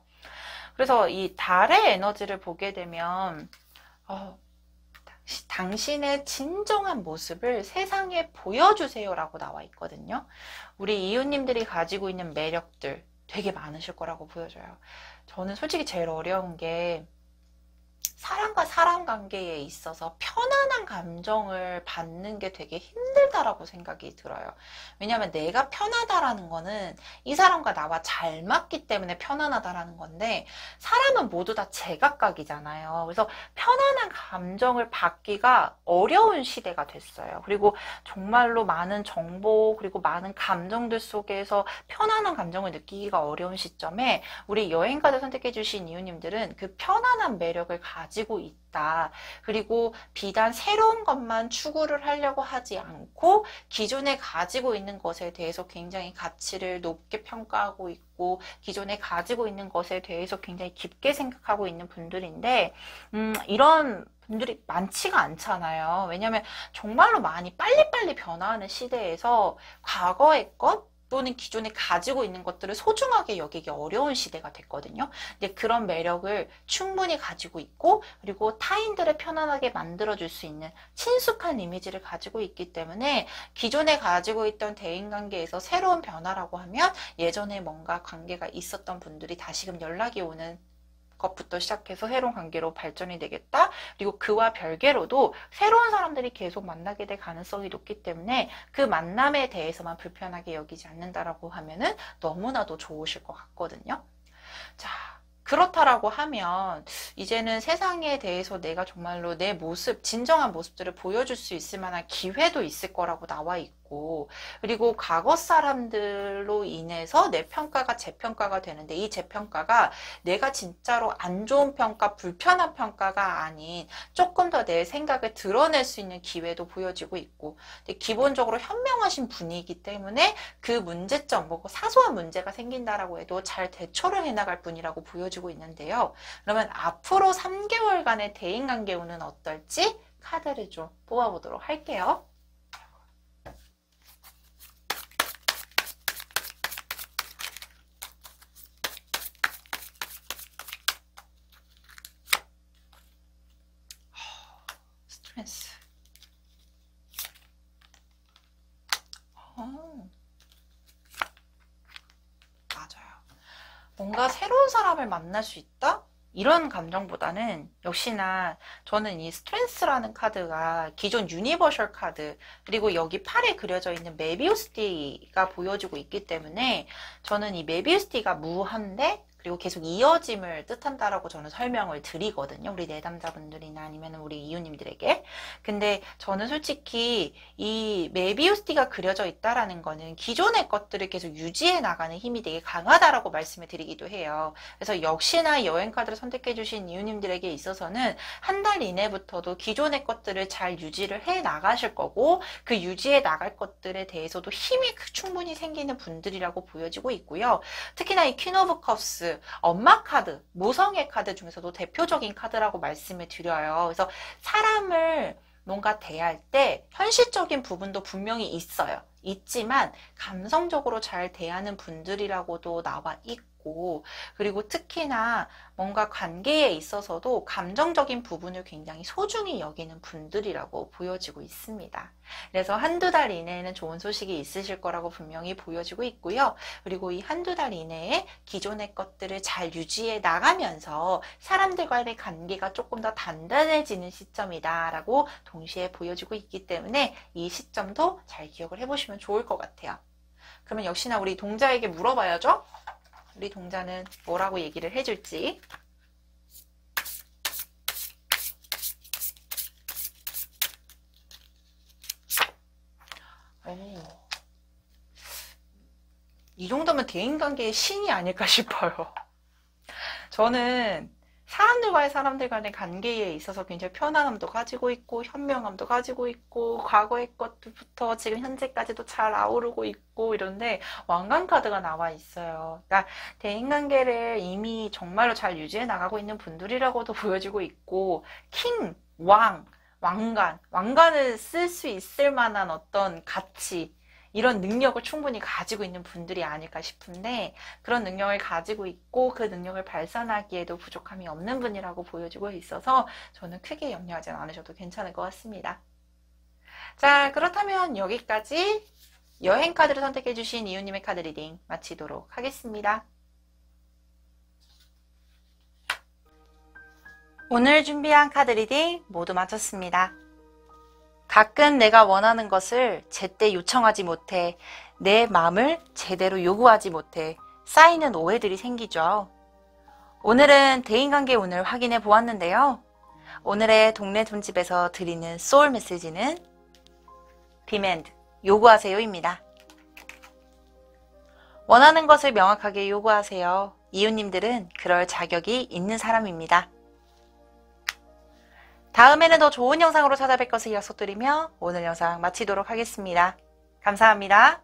그래서 이 달의 에너지를 보게 되면 당신의 진정한 모습을 세상에 보여주세요 라고 나와 있거든요. 우리 이웃님들이 가지고 있는 매력들 되게 많으실 거라고 보여져요. 저는 솔직히 제일 어려운 게 사람과 사람 관계에 있어서 편안한 감정을 받는 게 되게 힘들다라고 생각이 들어요. 왜냐하면 내가 편하다라는 거는 이 사람과 나와 잘 맞기 때문에 편안하다라는 건데 사람은 모두 다 제각각이잖아요. 그래서 편안한 감정을 받기가 어려운 시대가 됐어요. 그리고 정말로 많은 정보 그리고 많은 감정들 속에서 편안한 감정을 느끼기가 어려운 시점에 우리 여행가를 선택해 주신 이웃님들은 그 편안한 매력을 가지고 있다. 그리고 비단 새로운 것만 추구를 하려고 하지 않고 기존에 가지고 있는 것에 대해서 굉장히 가치를 높게 평가하고 있고 기존에 가지고 있는 것에 대해서 굉장히 깊게 생각하고 있는 분들인데 이런 분들이 많지가 않잖아요. 왜냐하면 정말로 많이 빨리빨리 변화하는 시대에서 과거의 것 또는 기존에 가지고 있는 것들을 소중하게 여기기 어려운 시대가 됐거든요. 근데 그런 매력을 충분히 가지고 있고 그리고 타인들을 편안하게 만들어줄 수 있는 친숙한 이미지를 가지고 있기 때문에 기존에 가지고 있던 대인관계에서 새로운 변화라고 하면 예전에 뭔가 관계가 있었던 분들이 다시금 연락이 오는 것부터 시작해서 새로운 관계로 발전이 되겠다. 그리고 그와 별개로도 새로운 사람들이 계속 만나게 될 가능성이 높기 때문에 그 만남에 대해서만 불편하게 여기지 않는다라고 하면은 너무나도 좋으실 것 같거든요. 자, 그렇다라고 하면 이제는 세상에 대해서 내가 정말로 내 모습, 진정한 모습들을 보여줄 수 있을 만한 기회도 있을 거라고 나와 있고 그리고 과거 사람들로 인해서 내 평가가 재평가가 되는데 이 재평가가 내가 진짜로 안 좋은 평가, 불편한 평가가 아닌 조금 더 내 생각을 드러낼 수 있는 기회도 보여지고 있고 근데 기본적으로 현명하신 분이기 때문에 그 문제점, 뭐 사소한 문제가 생긴다라고 해도 잘 대처를 해나갈 분이라고 보여지고 있는데요. 그러면 앞으로 3개월간의 대인관계 운은 어떨지 카드를 좀 뽑아보도록 할게요. 스트레스. 맞아요. 뭔가 새로운 사람을 만날 수 있다? 이런 감정보다는 역시나 저는 이 스트렝스라는 카드가 기존 유니버셜 카드 그리고 여기 팔에 그려져 있는 메비우스 띠가 보여지고 있기 때문에 저는 이 메비우스 띠가 무한대 그리고 계속 이어짐을 뜻한다라고 저는 설명을 드리거든요. 우리 내담자분들이나 아니면 우리 이웃님들에게. 근데 저는 솔직히 이 메비우스띠가 그려져 있다라는 거는 기존의 것들을 계속 유지해 나가는 힘이 되게 강하다라고 말씀을 드리기도 해요. 그래서 역시나 여행 카드를 선택해 주신 이웃님들에게 있어서는 한 달 이내부터도 기존의 것들을 잘 유지를 해 나가실 거고, 그 유지해 나갈 것들에 대해서도 힘이 충분히 생기는 분들이라고 보여지고 있고요. 특히나 이 퀸 오브 컵스, 엄마 카드, 모성애 카드 중에서도 대표적인 카드라고 말씀을 드려요. 그래서 사람을 뭔가 대할 때 현실적인 부분도 분명히 있어요. 있지만 감성적으로 잘 대하는 분들이라고도 나와 있고, 그리고 특히나 뭔가 관계에 있어서도 감정적인 부분을 굉장히 소중히 여기는 분들이라고 보여지고 있습니다. 그래서 한두 달 이내에는 좋은 소식이 있으실 거라고 분명히 보여지고 있고요. 그리고 이 한두 달 이내에 기존의 것들을 잘 유지해 나가면서 사람들과의 관계가 조금 더 단단해지는 시점이다라고 동시에 보여지고 있기 때문에 이 시점도 잘 기억을 해보시면 좋을 것 같아요. 그러면 역시나 우리 동자에게 물어봐야죠. 우리 동자는 뭐라고 얘기를 해줄지. 이 정도면 대인관계의 신이 아닐까 싶어요. 저는 사람들 간의 관계에 있어서 굉장히 편안함도 가지고 있고 현명함도 가지고 있고 과거의 것부터 지금 현재까지도 잘 아우르고 있고 이런데 왕관 카드가 나와 있어요. 그러니까 대인관계를 이미 정말로 잘 유지해 나가고 있는 분들이라고도 보여지고 있고, 킹, 왕관을 쓸 수 있을 만한 어떤 가치, 이런 능력을 충분히 가지고 있는 분들이 아닐까 싶은데, 그런 능력을 가지고 있고 그 능력을 발산하기에도 부족함이 없는 분이라고 보여지고 있어서 저는 크게 염려하지 않으셔도 괜찮을 것 같습니다. 자, 그렇다면 여기까지 여행 카드를 선택해 주신 이웃님의 카드 리딩 마치도록 하겠습니다. 오늘 준비한 카드 리딩 모두 마쳤습니다. 가끔 내가 원하는 것을 제때 요청하지 못해 내 마음을 제대로 요구하지 못해 쌓이는 오해들이 생기죠. 오늘은 대인관계 운을 확인해 보았는데요. 오늘의 동네 돈집에서 드리는 소울 메시지는 디맨드, 요구하세요입니다. 원하는 것을 명확하게 요구하세요. 이웃님들은 그럴 자격이 있는 사람입니다. 다음에는 더 좋은 영상으로 찾아뵐 것을 약속드리며 오늘 영상 마치도록 하겠습니다. 감사합니다.